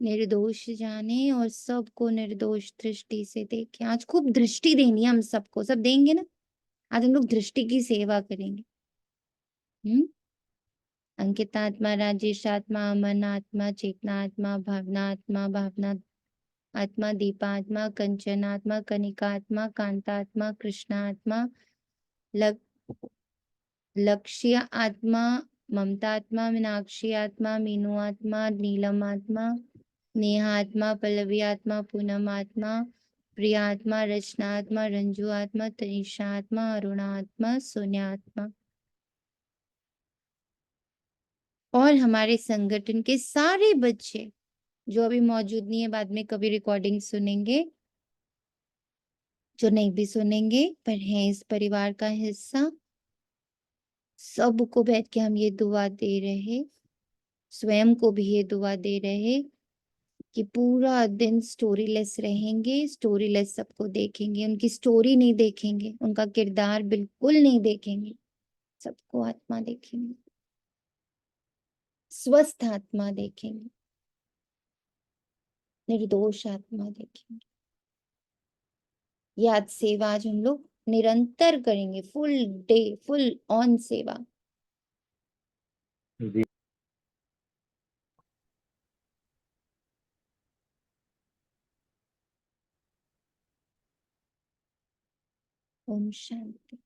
निर्दोष जाने, और सबको निर्दोष दृष्टि से देखें। आज खूब दृष्टि देनी है हम सबको, सब देंगे ना। आज हम लोग दृष्टि की सेवा करेंगे। अंकिता आत्मा, राजेश आत्मा, अमन आत्मा, चेतना आत्मा, भावना आत्मा, भावना आत्मा, दीपा आत्मा, कंचन आत्मा, कनिका आत्मा, कांता आत्मा, कृष्णा आत्मा, लक्ष्य आत्मा, ममता आत्मा, मीनाक्षी आत्मा, मीनू आत्मा, नीलम आत्मा, नेहा आत्मा, पल्लवी आत्मा, पूनम आत्मा, प्रिया आत्मा, रचना आत्मा, रंजू आत्मा, तनिषा आत्मा, अरुणा आत्मा, सोनिया आत्मा, और हमारे संगठन के सारे बच्चे जो अभी मौजूद नहीं है, बाद में कभी रिकॉर्डिंग सुनेंगे, जो नहीं भी सुनेंगे पर हैं इस परिवार का हिस्सा, सबको बैठ के हम ये दुआ दे रहे, स्वयं को भी ये दुआ दे रहे कि पूरा दिन स्टोरीलेस रहेंगे, स्टोरीलेस सबको देखेंगे, उनकी स्टोरी नहीं देखेंगे, उनका किरदार बिल्कुल नहीं देखेंगे, सबको आत्मा देखेंगे, स्वस्थ आत्मा देखेंगे, निर्दोष आत्मा देखेंगे। ये आज सेवा आज हम लोग निरंतर करेंगे, फुल डे, फुल ऑन सेवा। जी ओम शांति।